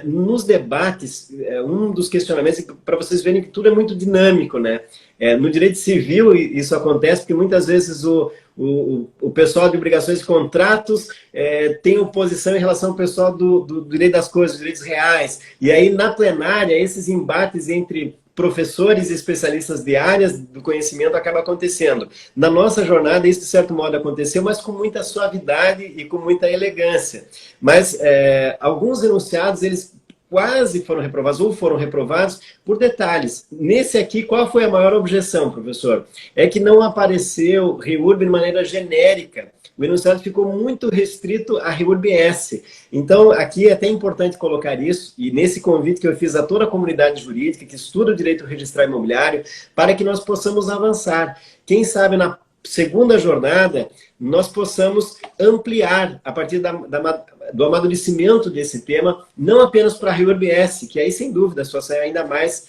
Nos debates, um dos questionamentos, para vocês verem que tudo é muito dinâmico, né? No direito civil isso acontece porque muitas vezes o pessoal de obrigações e contratos tem oposição em relação ao pessoal do direito das coisas, dos direitos reais. E aí, na plenária, esses embates entre professores e especialistas de áreas do conhecimento acaba acontecendo. Na nossa jornada, isso de certo modo aconteceu, mas com muita suavidade e com muita elegância. Mas alguns enunciados, eles quase foram reprovados ou foram reprovados por detalhes. Nesse aqui, qual foi a maior objeção, professor? É que não apareceu REURB de maneira genérica. O enunciado ficou muito restrito a REURB-S. Então, aqui é até importante colocar isso, e nesse convite que eu fiz a toda a comunidade jurídica que estuda o direito registral imobiliário, para que nós possamos avançar. Quem sabe na segunda jornada nós possamos ampliar a partir do amadurecimento desse tema, não apenas para a REURB-S, que aí sem dúvida a situação é ainda mais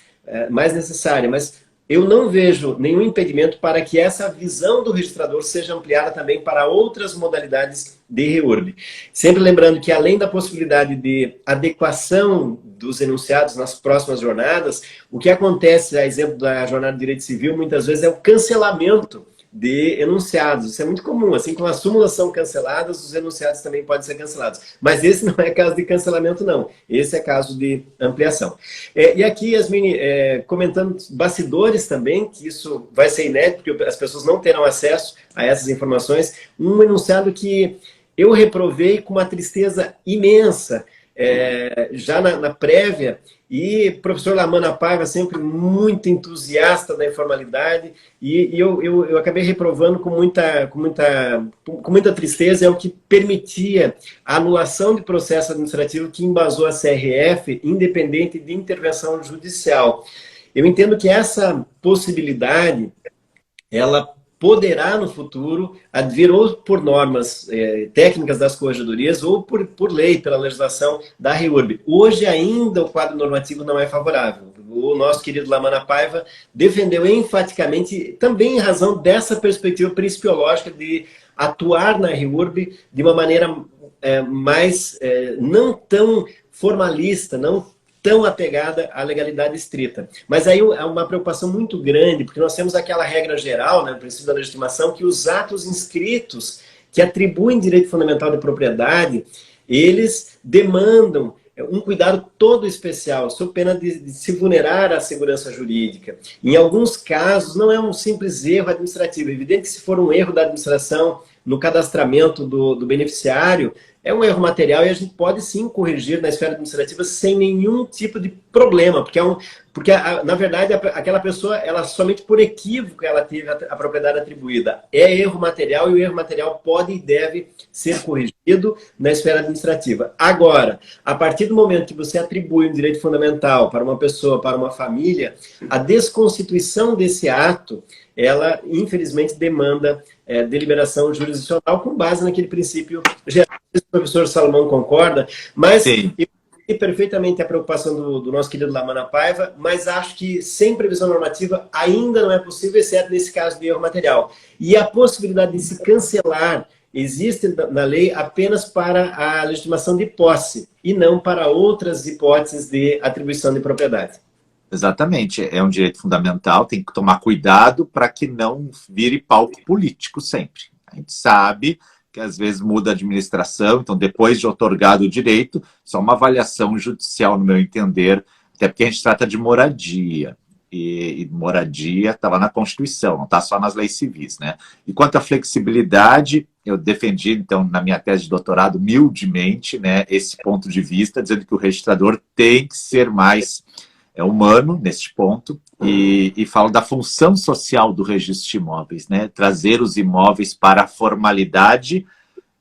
necessária, mas eu não vejo nenhum impedimento para que essa visão do registrador seja ampliada também para outras modalidades de REURB. Sempre lembrando que, além da possibilidade de adequação dos enunciados nas próximas jornadas, o que acontece, a exemplo da jornada de direito civil, muitas vezes é o cancelamento de enunciados. Isso é muito comum. Assim como as súmulas são canceladas, os enunciados também podem ser cancelados. Mas esse não é caso de cancelamento, não. Esse é caso de ampliação. E aqui, Yasmine, comentando bastidores também, que isso vai ser inédito, porque as pessoas não terão acesso a essas informações. Um enunciado que eu reprovei com uma tristeza imensa, já na prévia, e o professor Lamana Paiva sempre muito entusiasta da informalidade, e eu acabei reprovando com muita tristeza, é o que permitia a anulação de processo administrativo que embasou a CRF, independente de intervenção judicial. Eu entendo que essa possibilidade, ela poderá, no futuro, advir ou por normas técnicas das corregedorias ou por lei, pela legislação da REURB. Hoje ainda o quadro normativo não é favorável. O nosso querido Lamana Paiva defendeu enfaticamente, também em razão dessa perspectiva principiológica de atuar na REURB de uma maneira mais não tão formalista, não tão apegada à legalidade estrita. Mas aí é uma preocupação muito grande, porque nós temos aquela regra geral, né, no princípio da legitimação, que os atos inscritos que atribuem direito fundamental de propriedade, eles demandam um cuidado todo especial, sob pena de se vulnerar à segurança jurídica. Em alguns casos, não é um simples erro administrativo. É evidente que se for um erro da administração no cadastramento do beneficiário, é um erro material e a gente pode sim corrigir na esfera administrativa sem nenhum tipo de problema, porque na verdade, aquela pessoa, ela somente por equívoco, ela teve a propriedade atribuída. É erro material e o erro material pode e deve ser corrigido na esfera administrativa. Agora, a partir do momento que você atribui um direito fundamental para uma pessoa, para uma família, a desconstituição desse ato, ela, infelizmente, demanda deliberação jurisdicional com base naquele princípio geral. Não sei se o professor Salomão concorda, mas Sim. eu entendi perfeitamente a preocupação do nosso querido Lamana Paiva, mas acho que sem previsão normativa ainda não é possível, exceto nesse caso de erro material. E a possibilidade de se cancelar existe na lei apenas para a legitimação de posse e não para outras hipóteses de atribuição de propriedade. Exatamente, é um direito fundamental, tem que tomar cuidado para que não vire palco político sempre. A gente sabe que às vezes muda a administração, então depois de otorgado o direito, só uma avaliação judicial, no meu entender, até porque a gente trata de moradia, e moradia está lá na Constituição, não está só nas leis civis, né? E quanto à flexibilidade, eu defendi, então, na minha tese de doutorado, humildemente, né, esse ponto de vista, dizendo que o registrador tem que ser mais humano neste ponto, e falo da função social do registro de imóveis, né? Trazer os imóveis para a formalidade,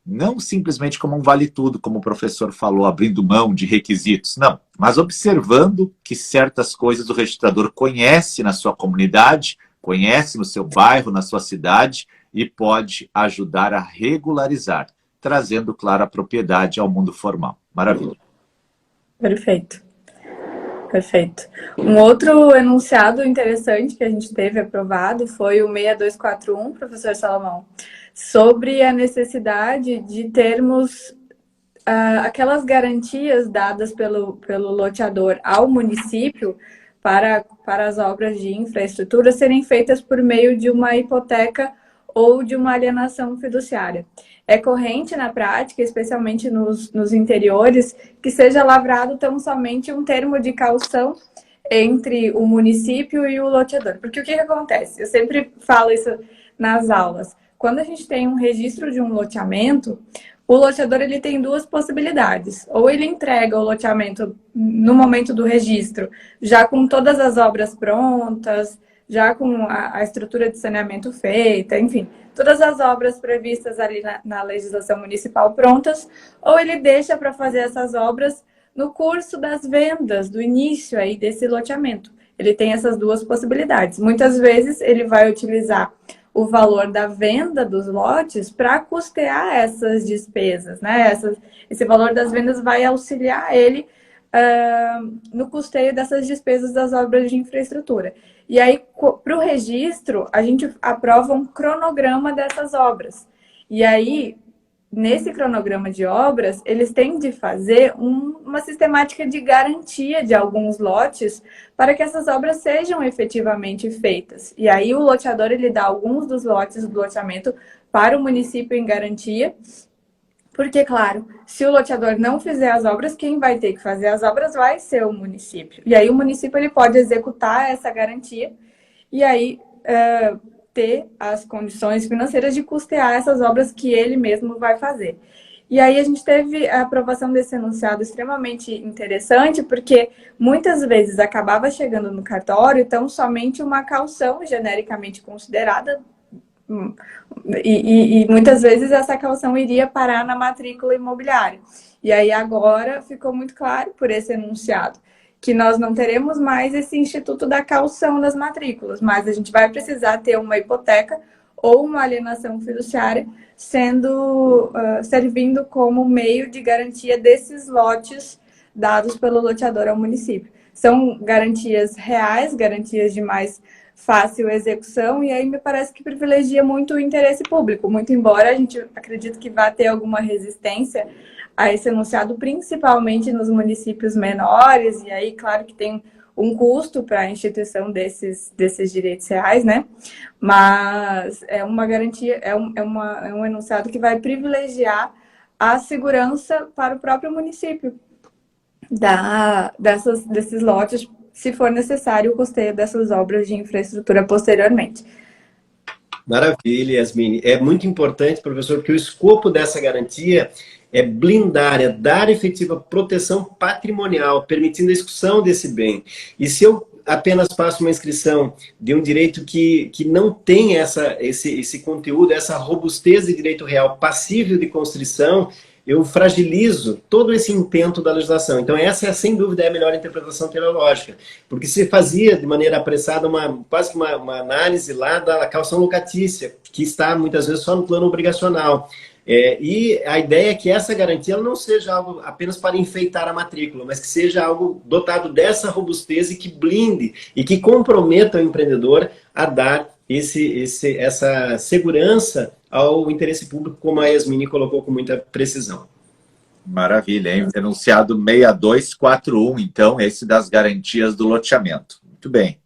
não simplesmente como um vale-tudo, como o professor falou, abrindo mão de requisitos, não, mas observando que certas coisas o registrador conhece na sua comunidade, conhece no seu bairro, na sua cidade, e pode ajudar a regularizar, trazendo, claro, a propriedade ao mundo formal. Maravilha. Perfeito. Perfeito. Um outro enunciado interessante que a gente teve aprovado foi o 6241, professor Salomão, sobre a necessidade de termos aquelas garantias dadas pelo loteador ao município para as obras de infraestrutura serem feitas por meio de uma hipoteca ou de uma alienação fiduciária. É corrente na prática, especialmente nos interiores, que seja lavrado tão somente um termo de caução entre o município e o loteador. Porque o que acontece? Eu sempre falo isso nas aulas. Quando a gente tem um registro de um loteamento, o loteador ele tem duas possibilidades. Ou ele entrega o loteamento no momento do registro, já com todas as obras prontas, já com a estrutura de saneamento feita, enfim, todas as obras previstas ali na legislação municipal prontas, ou ele deixa para fazer essas obras no curso das vendas, do início aí desse loteamento. Ele tem essas duas possibilidades. Muitas vezes ele vai utilizar o valor da venda dos lotes para custear essas despesas, né? Esse valor das vendas vai auxiliar ele no custeio dessas despesas das obras de infraestrutura. E aí, para o registro, a gente aprova um cronograma dessas obras. E aí, nesse cronograma de obras, eles têm de fazer uma sistemática de garantia de alguns lotes para que essas obras sejam efetivamente feitas. E aí, o loteador ele dá alguns dos lotes do loteamento para o município em garantia. Porque, claro, se o loteador não fizer as obras, quem vai ter que fazer as obras vai ser o município. E aí o município ele pode executar essa garantia e aí ter as condições financeiras de custear essas obras que ele mesmo vai fazer. E aí a gente teve a aprovação desse enunciado extremamente interessante, porque muitas vezes acabava chegando no cartório, então somente uma caução genericamente considerada, e muitas vezes essa caução iria parar na matrícula imobiliária. E aí agora ficou muito claro por esse enunciado que nós não teremos mais esse instituto da caução das matrículas, mas a gente vai precisar ter uma hipoteca ou uma alienação fiduciária servindo como meio de garantia desses lotes dados pelo loteador ao município. São garantias reais, garantias de mais fácil execução, e aí me parece que privilegia muito o interesse público, muito embora a gente acredite que vá ter alguma resistência a esse enunciado, principalmente nos municípios menores, e aí, claro que tem um custo para a instituição desses direitos reais, né? Mas é uma garantia, é um enunciado que vai privilegiar a segurança para o próprio município. desses lotes, se for necessário, o custeio dessas obras de infraestrutura posteriormente. Maravilha, Yasmine. É muito importante, professor, que o escopo dessa garantia é blindar, é dar efetiva proteção patrimonial, permitindo a execução desse bem. E se eu apenas faço uma inscrição de um direito que não tem esse conteúdo, essa robustez de direito real passível de constrição, eu fragilizo todo esse intento da legislação. Então essa é, sem dúvida, a melhor interpretação teleológica, porque se fazia de maneira apressada quase que uma análise lá da caução locatícia, que está muitas vezes só no plano obrigacional. E a ideia é que essa garantia ela não seja algo apenas para enfeitar a matrícula, mas que seja algo dotado dessa robustez e que blinde e que comprometa o empreendedor a dar essa segurança ao interesse público, como a Yasmine colocou com muita precisão. Maravilha, hein? Enunciado 6241, então, esse das garantias do loteamento. Muito bem.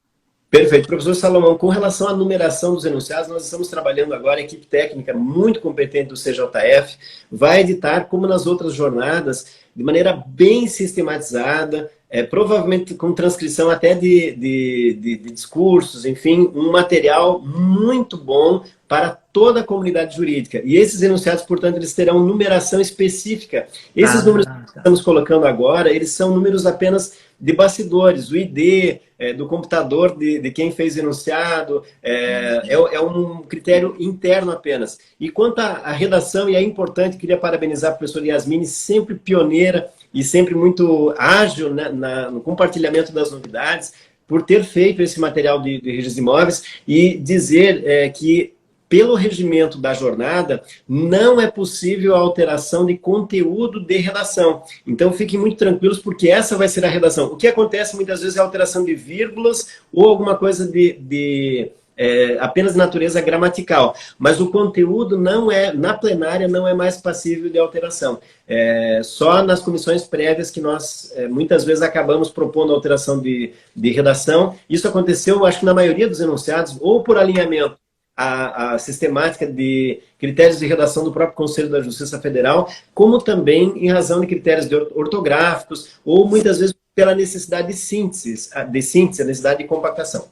Perfeito. Professor Salomão, com relação à numeração dos enunciados, nós estamos trabalhando agora, a equipe técnica muito competente do CJF vai editar, como nas outras jornadas, de maneira bem sistematizada, provavelmente com transcrição até de discursos, enfim, um material muito bom para toda a comunidade jurídica. E esses enunciados, portanto, eles terão numeração específica. Esses números que estamos colocando agora, eles são números apenas de bastidores, o ID, do computador de quem fez o enunciado, é um critério interno apenas. E quanto à redação, e é importante, queria parabenizar a professora Yasmine, sempre pioneira e sempre muito ágil, né, no compartilhamento das novidades, por ter feito esse material de registros imóveis e dizer que pelo regimento da jornada, não é possível a alteração de conteúdo de redação. Então, fiquem muito tranquilos, porque essa vai ser a redação. O que acontece muitas vezes é a alteração de vírgulas ou alguma coisa apenas de natureza gramatical. Mas o conteúdo na plenária não é mais passível de alteração. Só nas comissões prévias que nós, muitas vezes, acabamos propondo alteração de redação. Isso aconteceu, acho que na maioria dos enunciados, ou por alinhamento a sistemática de critérios de redação do próprio Conselho da Justiça Federal, como também em razão de critérios ortográficos, ou muitas vezes pela necessidade de síntese, a necessidade de compactação.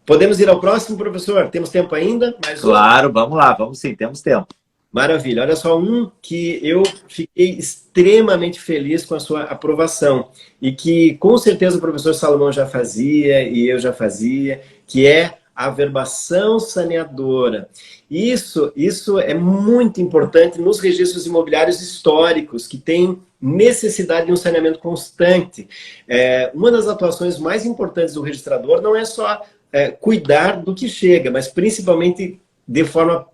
Podemos ir ao próximo, professor? Temos tempo ainda? Claro, vamos lá, vamos sim, temos tempo. Maravilha. Olha só, um que eu fiquei extremamente feliz com a sua aprovação, e que com certeza o professor Salomão já fazia, e eu já fazia, que é a averbação saneadora. Isso é muito importante nos registros imobiliários históricos, que têm necessidade de um saneamento constante. Uma das atuações mais importantes do registrador não é só cuidar do que chega, mas principalmente de forma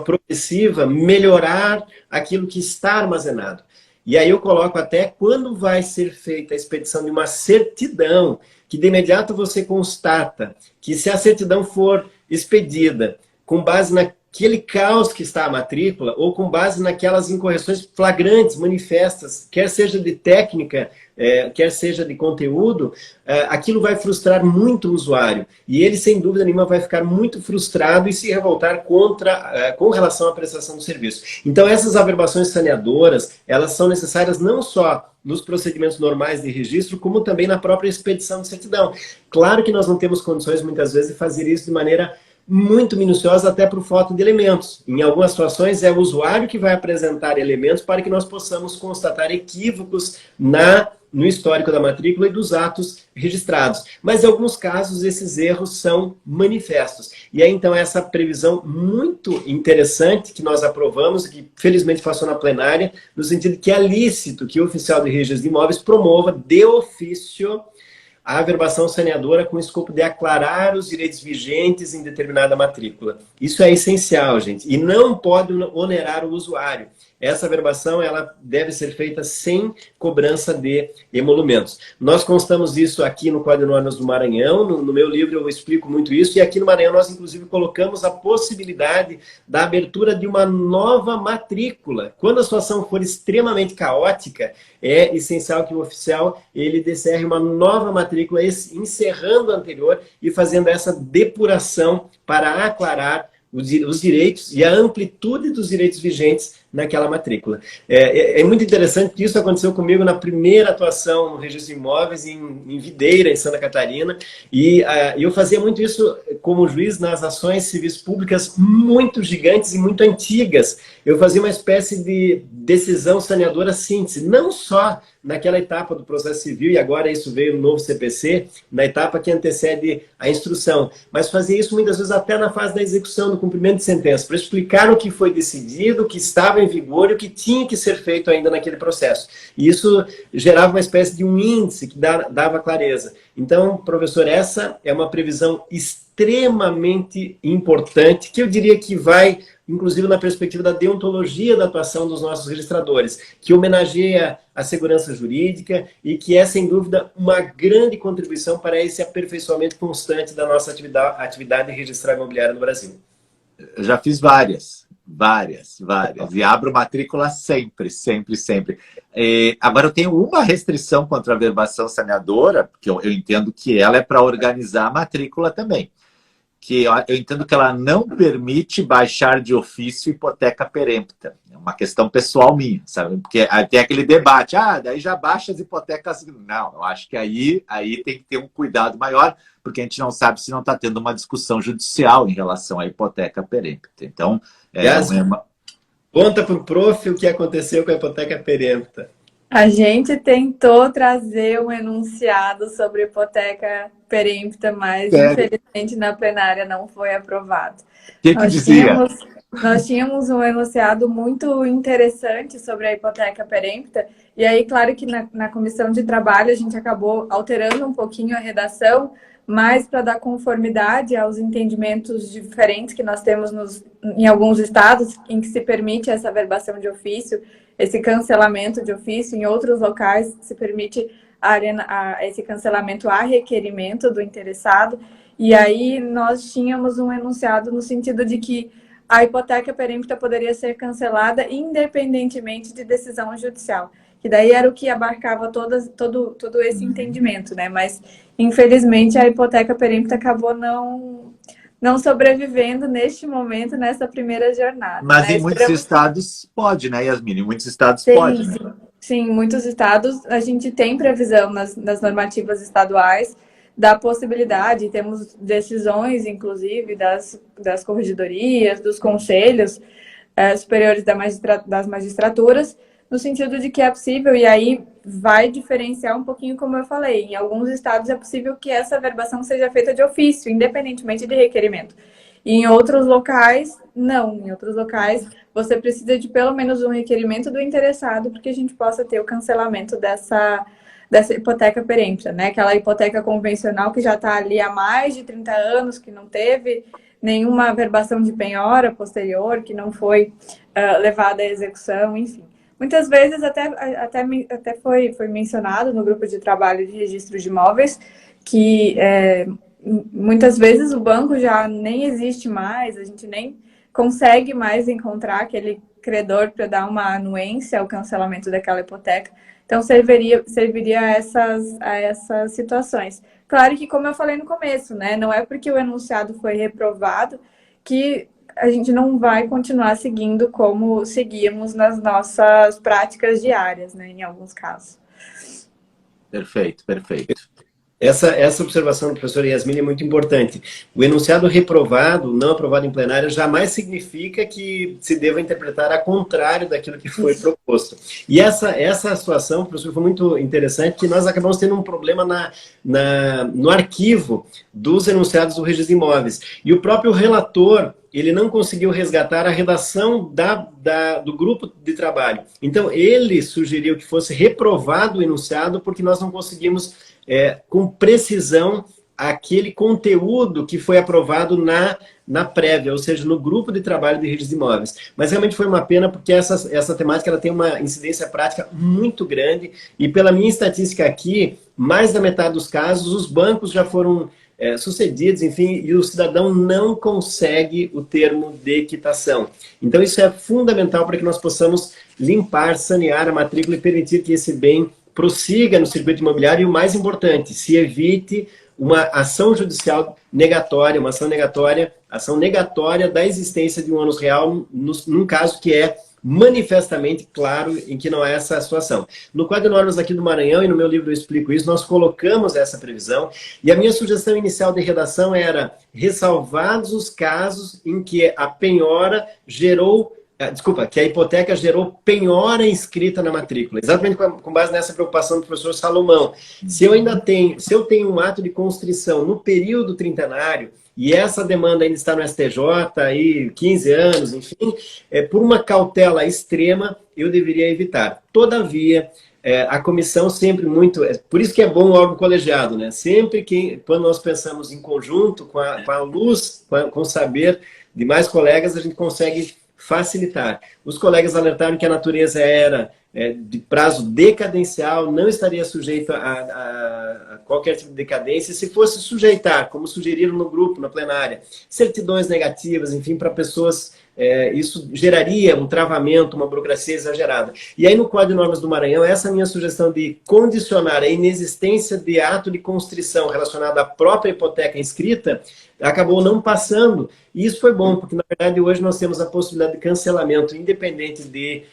progressiva, melhorar aquilo que está armazenado. E aí eu coloco até quando vai ser feita a expedição de uma certidão, que de imediato você constata que se a certidão for expedida com base naquele caos que está a matrícula, ou com base naquelas incorreções flagrantes, manifestas, quer seja de técnica, quer seja de conteúdo, aquilo vai frustrar muito o usuário. E ele, sem dúvida nenhuma, vai ficar muito frustrado e se revoltar com relação à prestação do serviço. Então, essas averbações saneadoras, elas são necessárias não só nos procedimentos normais de registro, como também na própria expedição de certidão. Claro que nós não temos condições, muitas vezes, de fazer isso de maneira muito minuciosa, até por falta de elementos. Em algumas situações, é o usuário que vai apresentar elementos para que nós possamos constatar equívocos no histórico da matrícula e dos atos registrados. Mas, em alguns casos, esses erros são manifestos. E aí, então, essa previsão muito interessante que nós aprovamos, que felizmente passou na plenária, no sentido que é lícito que o oficial de registro de imóveis promova de ofício a averbação saneadora com o escopo de aclarar os direitos vigentes em determinada matrícula. Isso é essencial, gente, e não pode onerar o usuário. Essa averbação ela deve ser feita sem cobrança de emolumentos. Nós constamos isso aqui no Código de Normas do Maranhão, no meu livro eu explico muito isso, e aqui no Maranhão nós inclusive colocamos a possibilidade da abertura de uma nova matrícula. Quando a situação for extremamente caótica, é essencial que o oficial ele descerre uma nova matrícula, encerrando a anterior e fazendo essa depuração para aclarar os direitos e a amplitude dos direitos vigentes naquela matrícula. É muito interessante que isso aconteceu comigo na primeira atuação no registro de imóveis em Videira, em Santa Catarina, e eu fazia muito isso como juiz nas ações civis públicas muito gigantes e muito antigas. Eu fazia uma espécie de decisão saneadora síntese, não só naquela etapa do processo civil, e agora isso veio no novo CPC, na etapa que antecede a instrução, mas fazia isso muitas vezes até na fase da execução, do cumprimento de sentença, para explicar o que foi decidido, o que estava em vigor e o que tinha que ser feito ainda naquele processo. E isso gerava uma espécie de um índice que dava clareza. Então, professor, essa é uma previsão extremamente importante, que eu diria que vai, inclusive na perspectiva da deontologia da atuação dos nossos registradores, que homenageia a segurança jurídica e que é, sem dúvida, uma grande contribuição para esse aperfeiçoamento constante da nossa atividade registral imobiliária no Brasil. Eu já fiz várias. E abro matrícula sempre. Agora, eu tenho uma restrição contra a verbação saneadora, porque eu entendo que ela é para organizar a matrícula também. Que eu entendo que ela não permite baixar de ofício hipoteca perempta. É uma questão pessoal minha, sabe? Porque tem aquele debate, daí já baixa as hipotecas. Não, eu acho que aí tem que ter um cuidado maior, porque a gente não sabe se não está tendo uma discussão judicial em relação à hipoteca perempta. Então, conta para o prof o que aconteceu com a hipoteca perempta. A gente tentou trazer um enunciado sobre hipoteca perempta, mas infelizmente na plenária não foi aprovado. O que dizia? Nós tínhamos um enunciado muito interessante sobre a hipoteca perempta, e aí, claro que na comissão de trabalho a gente acabou alterando um pouquinho a redação, mas para dar conformidade aos entendimentos diferentes que nós temos em alguns estados em que se permite essa verbação de ofício, esse cancelamento de ofício, em outros locais se permite esse cancelamento a requerimento do interessado. E aí nós tínhamos um enunciado no sentido de que a hipoteca perempta poderia ser cancelada independentemente de decisão judicial. Que daí era o que abarcava todo esse entendimento, né? Mas, infelizmente, a hipoteca perempta acabou não sobrevivendo neste momento, nessa primeira jornada. Mas em muitos estados pode, né, Yasmine? Em muitos estados pode, né? Sim, em muitos estados a gente tem previsão nas normativas estaduais da possibilidade, temos decisões, inclusive, das corregedorias, dos conselhos superiores das magistraturas, no sentido de que é possível, e aí vai diferenciar um pouquinho, como eu falei, em alguns estados é possível que essa verbação seja feita de ofício, independentemente de requerimento. E em outros locais, não. Em outros locais, você precisa de pelo menos um requerimento do interessado para que a gente possa ter o cancelamento dessa hipoteca perempta, né? Aquela hipoteca convencional que já está ali há mais de 30 anos, que não teve nenhuma verbação de penhora posterior, que não foi levada à execução, enfim. Muitas vezes até foi mencionado no grupo de trabalho de registro de imóveis que muitas vezes o banco já nem existe mais, a gente nem consegue mais encontrar aquele credor para dar uma anuência ao cancelamento daquela hipoteca. Então, serviria a essas situações. Claro que, como eu falei no começo, né, não é porque o enunciado foi reprovado que a gente não vai continuar seguindo como seguíamos nas nossas práticas diárias, né, em alguns casos. Perfeito. Essa observação do professor Yasmine é muito importante. O enunciado reprovado, não aprovado em plenário, jamais significa que se deva interpretar a contrário daquilo que foi proposto. E essa situação, professor, foi muito interessante, que nós acabamos tendo um problema no arquivo dos enunciados do registro de imóveis. E o próprio relator, ele não conseguiu resgatar a redação do grupo de trabalho. Então, ele sugeriu que fosse reprovado o enunciado, porque nós não conseguimos com precisão aquele conteúdo que foi aprovado na prévia, ou seja, no grupo de trabalho de registro de imóveis. Mas realmente foi uma pena, porque essa temática ela tem uma incidência prática muito grande, e pela minha estatística aqui, mais da metade dos casos, os bancos já foram sucedidos, enfim, e o cidadão não consegue o termo de quitação. Então isso é fundamental para que nós possamos limpar, sanear a matrícula e permitir que esse bem prossiga no circuito imobiliário, e o mais importante, se evite uma ação judicial negatória, ação negatória da existência de um ônus real, num caso que é manifestamente claro em que não é essa a situação. No quadro de normas aqui do Maranhão, e no meu livro eu explico isso, nós colocamos essa previsão, e a minha sugestão inicial de redação era ressalvados os casos em que a penhora gerou, desculpa, que a hipoteca gerou penhora inscrita na matrícula, exatamente com base nessa preocupação do professor Salomão. Se eu tenho um ato de constrição no período trintenário, e essa demanda ainda está no STJ, aí 15 anos, enfim, por uma cautela extrema, eu deveria evitar. Todavia, a comissão sempre muito... por isso que é bom o órgão colegiado, né? Sempre que, quando nós pensamos em conjunto, com a luz, com o saber de mais colegas, a gente consegue facilitar. Os colegas alertaram que a natureza era de prazo decadencial, não estaria sujeito a qualquer tipo de decadência. Se fosse sujeitar, como sugeriram no grupo, na plenária, certidões negativas, enfim, para pessoas, isso geraria um travamento, uma burocracia exagerada. E aí, no Código de Normas do Maranhão, essa é a minha sugestão de condicionar a inexistência de ato de constrição relacionado à própria hipoteca inscrita, acabou não passando. E isso foi bom, porque, na verdade, hoje nós temos a possibilidade de cancelamento independente de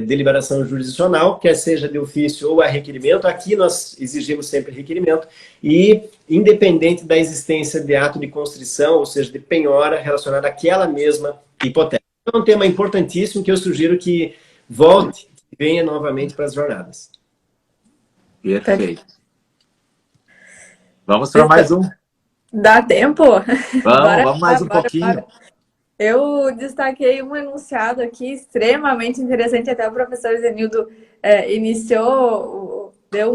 deliberação jurisdicional, quer seja de ofício ou a requerimento. Aqui nós exigimos sempre requerimento, e independente da existência de ato de constrição, ou seja, de penhora relacionada àquela mesma hipoteca. É um tema importantíssimo que eu sugiro que volte e venha novamente para as jornadas. Perfeito. Vamos para mais um. Dá tempo? Vamos mais um pouquinho. Bora. Eu destaquei um enunciado aqui extremamente interessante, até o professor Zenildo deu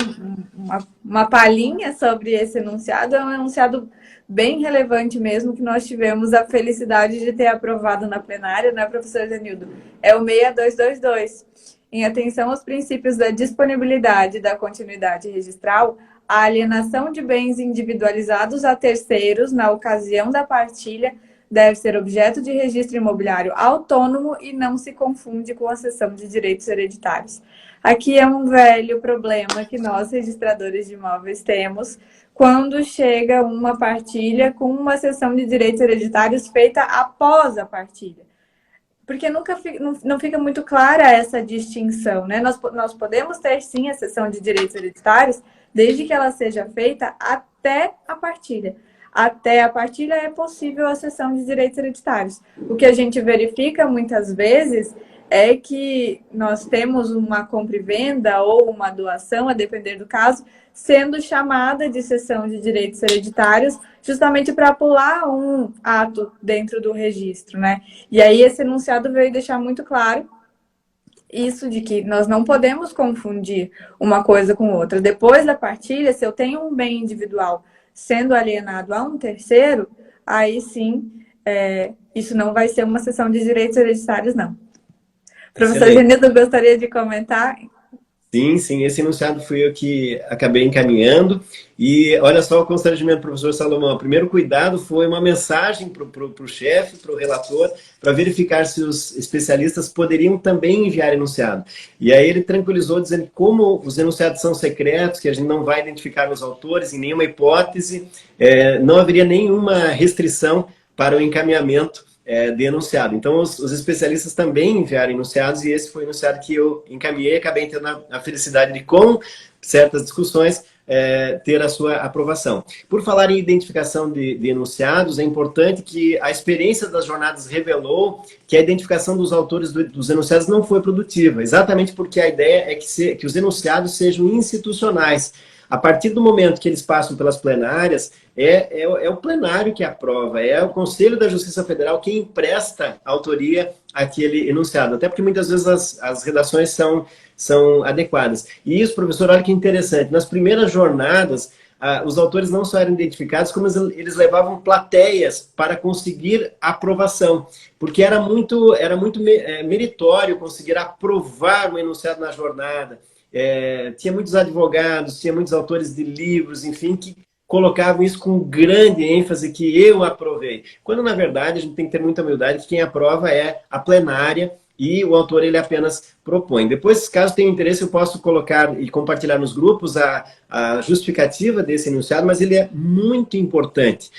uma palhinha sobre esse enunciado. É um enunciado bem relevante mesmo, que nós tivemos a felicidade de ter aprovado na plenária, né, professor Zenildo? É o 6222. Em atenção aos princípios da disponibilidade e da continuidade registral, a alienação de bens individualizados a terceiros na ocasião da partilha deve ser objeto de registro imobiliário autônomo e não se confunde com a cessão de direitos hereditários. Aqui é um velho problema que nós, registradores de imóveis, temos quando chega uma partilha com uma cessão de direitos hereditários feita após a partilha. Porque não fica muito clara essa distinção, né? Nós podemos ter, sim, a cessão de direitos hereditários, desde que ela seja feita até a partilha. Até a partilha é possível a cessão de direitos hereditários. O que a gente verifica muitas vezes é que nós temos uma compra e venda ou uma doação, a depender do caso, sendo chamada de cessão de direitos hereditários, justamente para pular um ato dentro do registro, né? E aí esse enunciado veio deixar muito claro isso de que nós não podemos confundir uma coisa com outra. Depois da partilha, se eu tenho um bem individual sendo alienado a um terceiro, aí sim, isso não vai ser uma cessão de direitos hereditários, não. Professor Zenildo, gostaria de comentar? Sim, esse enunciado fui eu que acabei encaminhando. E olha só o constrangimento do professor Salomão. O primeiro cuidado foi uma mensagem para o chefe, para o relator, para verificar se os especialistas poderiam também enviar enunciado. E aí ele tranquilizou, dizendo que como os enunciados são secretos, que a gente não vai identificar os autores em nenhuma hipótese, não haveria nenhuma restrição para o encaminhamento de enunciado. Então, os especialistas também enviaram enunciados, e esse foi o enunciado que eu encaminhei e acabei tendo a felicidade de, com certas discussões, ter a sua aprovação. Por falar em identificação de enunciados, é importante que a experiência das jornadas revelou que a identificação dos autores dos enunciados não foi produtiva, exatamente porque a ideia é que os enunciados sejam institucionais. A partir do momento que eles passam pelas plenárias, é o plenário que aprova, é o Conselho da Justiça Federal quem empresta autoria àquele enunciado, até porque muitas vezes as redações são adequadas. E isso, professor, olha que interessante, nas primeiras jornadas, os autores não só eram identificados, como eles levavam plateias para conseguir aprovação, porque era muito meritório conseguir aprovar o enunciado na jornada. Tinha muitos advogados, tinha muitos autores de livros, enfim, que colocavam isso com grande ênfase, que eu aprovei. Quando, na verdade, a gente tem que ter muita humildade, que quem aprova é a plenária, e o autor ele apenas propõe. Depois, caso tenha interesse, eu posso colocar e compartilhar nos grupos a justificativa desse enunciado, mas ele é muito importante.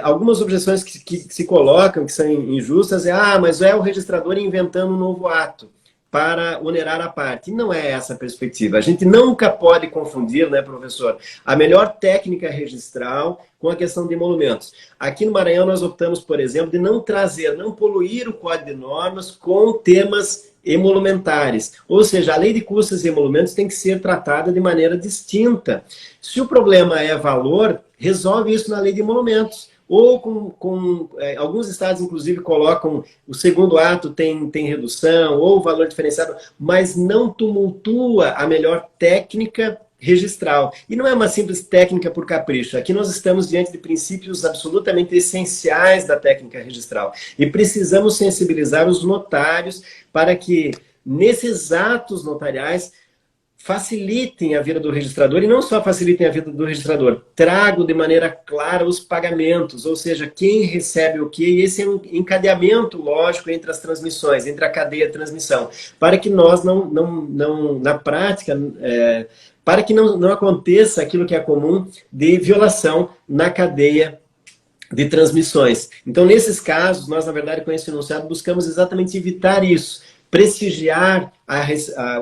Algumas objeções que se colocam, que são injustas, mas é o registrador inventando um novo ato para onerar a parte. E não é essa a perspectiva. A gente nunca pode confundir, né, professor, a melhor técnica registral com a questão de emolumentos. Aqui no Maranhão nós optamos, por exemplo, de não poluir o Código de Normas com temas emolumentares. Ou seja, a lei de custas e emolumentos tem que ser tratada de maneira distinta. Se o problema é valor, resolve isso na lei de emolumentos. Ou alguns estados, inclusive, colocam o segundo ato tem redução, ou valor diferenciado, mas não tumultua a melhor técnica registral. E não é uma simples técnica por capricho. Aqui nós estamos diante de princípios absolutamente essenciais da técnica registral. E precisamos sensibilizar os notários para que, nesses atos notariais, facilitem a vida do registrador, e não só facilitem a vida do registrador, tragam de maneira clara os pagamentos, ou seja, quem recebe o quê, e esse é um encadeamento lógico entre as transmissões, entre a cadeia de transmissão, para que nós na prática, para que não aconteça aquilo que é comum de violação na cadeia de transmissões. Então, nesses casos, nós, na verdade, com esse enunciado, buscamos exatamente evitar isso, prestigiar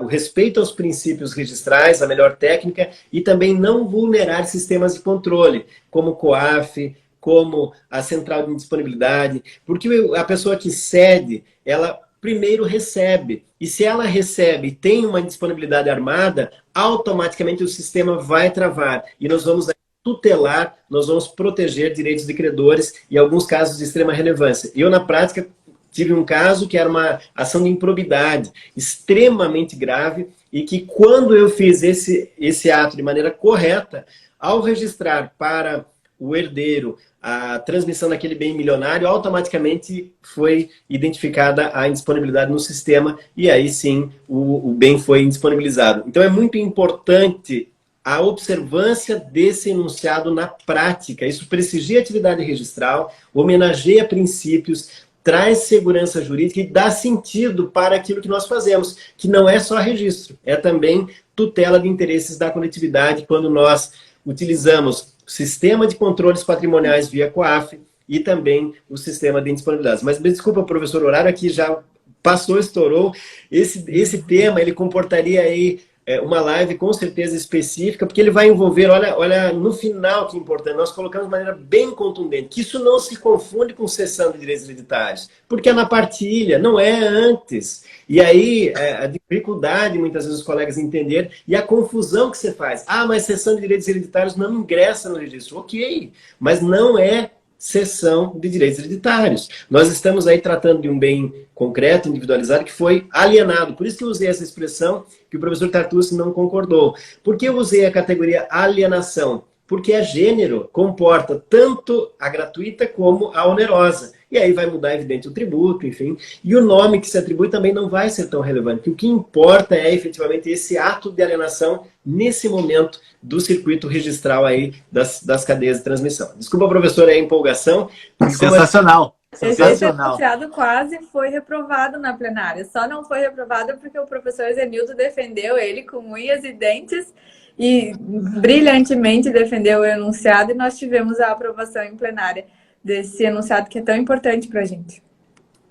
o respeito aos princípios registrais, a melhor técnica, e também não vulnerar sistemas de controle, como o COAF, como a central de indisponibilidade, porque a pessoa que cede, ela primeiro recebe, e se ela recebe e tem uma disponibilidade armada, automaticamente o sistema vai travar, e nós vamos tutelar, nós vamos proteger direitos de credores, e alguns casos de extrema relevância. Eu, na prática, tive um caso que era uma ação de improbidade extremamente grave e que quando eu fiz esse ato de maneira correta, ao registrar para o herdeiro a transmissão daquele bem milionário, automaticamente foi identificada a indisponibilidade no sistema e aí sim o bem foi indisponibilizado. Então é muito importante a observância desse enunciado na prática. Isso prestigia a atividade registral, homenageia princípios, traz segurança jurídica e dá sentido para aquilo que nós fazemos, que não é só registro, é também tutela de interesses da coletividade, quando nós utilizamos o sistema de controles patrimoniais via COAF e também o sistema de indisponibilidades. Mas desculpa, professor, o horário aqui já passou, estourou. Esse tema, ele comportaria aí uma live com certeza específica, porque ele vai envolver, olha no final que é importante, nós colocamos de maneira bem contundente, que isso não se confunde com cessão de direitos hereditários, porque é na partilha, não é antes. E aí, a dificuldade, muitas vezes, os colegas entenderem, e a confusão que você faz. Mas cessão de direitos hereditários não ingressa no registro. Ok, mas não é cessão de direitos hereditários. Nós estamos aí tratando de um bem concreto, individualizado, que foi alienado. Por isso que eu usei essa expressão que o professor Tartucci não concordou. Por que eu usei a categoria alienação? Porque a gênero comporta tanto a gratuita como a onerosa. E aí vai mudar, evidente, o tributo, enfim. E o nome que se atribui também não vai ser tão relevante. Porque o que importa é, efetivamente, esse ato de alienação nesse momento do circuito registral aí das cadeias de transmissão. Desculpa, professor, a empolgação. Sensacional. Esse enunciado quase foi reprovado na plenária. Só não foi reprovado porque o professor Zenildo defendeu ele com unhas e dentes e brilhantemente defendeu o enunciado, e nós tivemos a aprovação em plenária desse enunciado que é tão importante para a gente.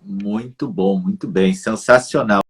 Muito bom, muito bem, sensacional.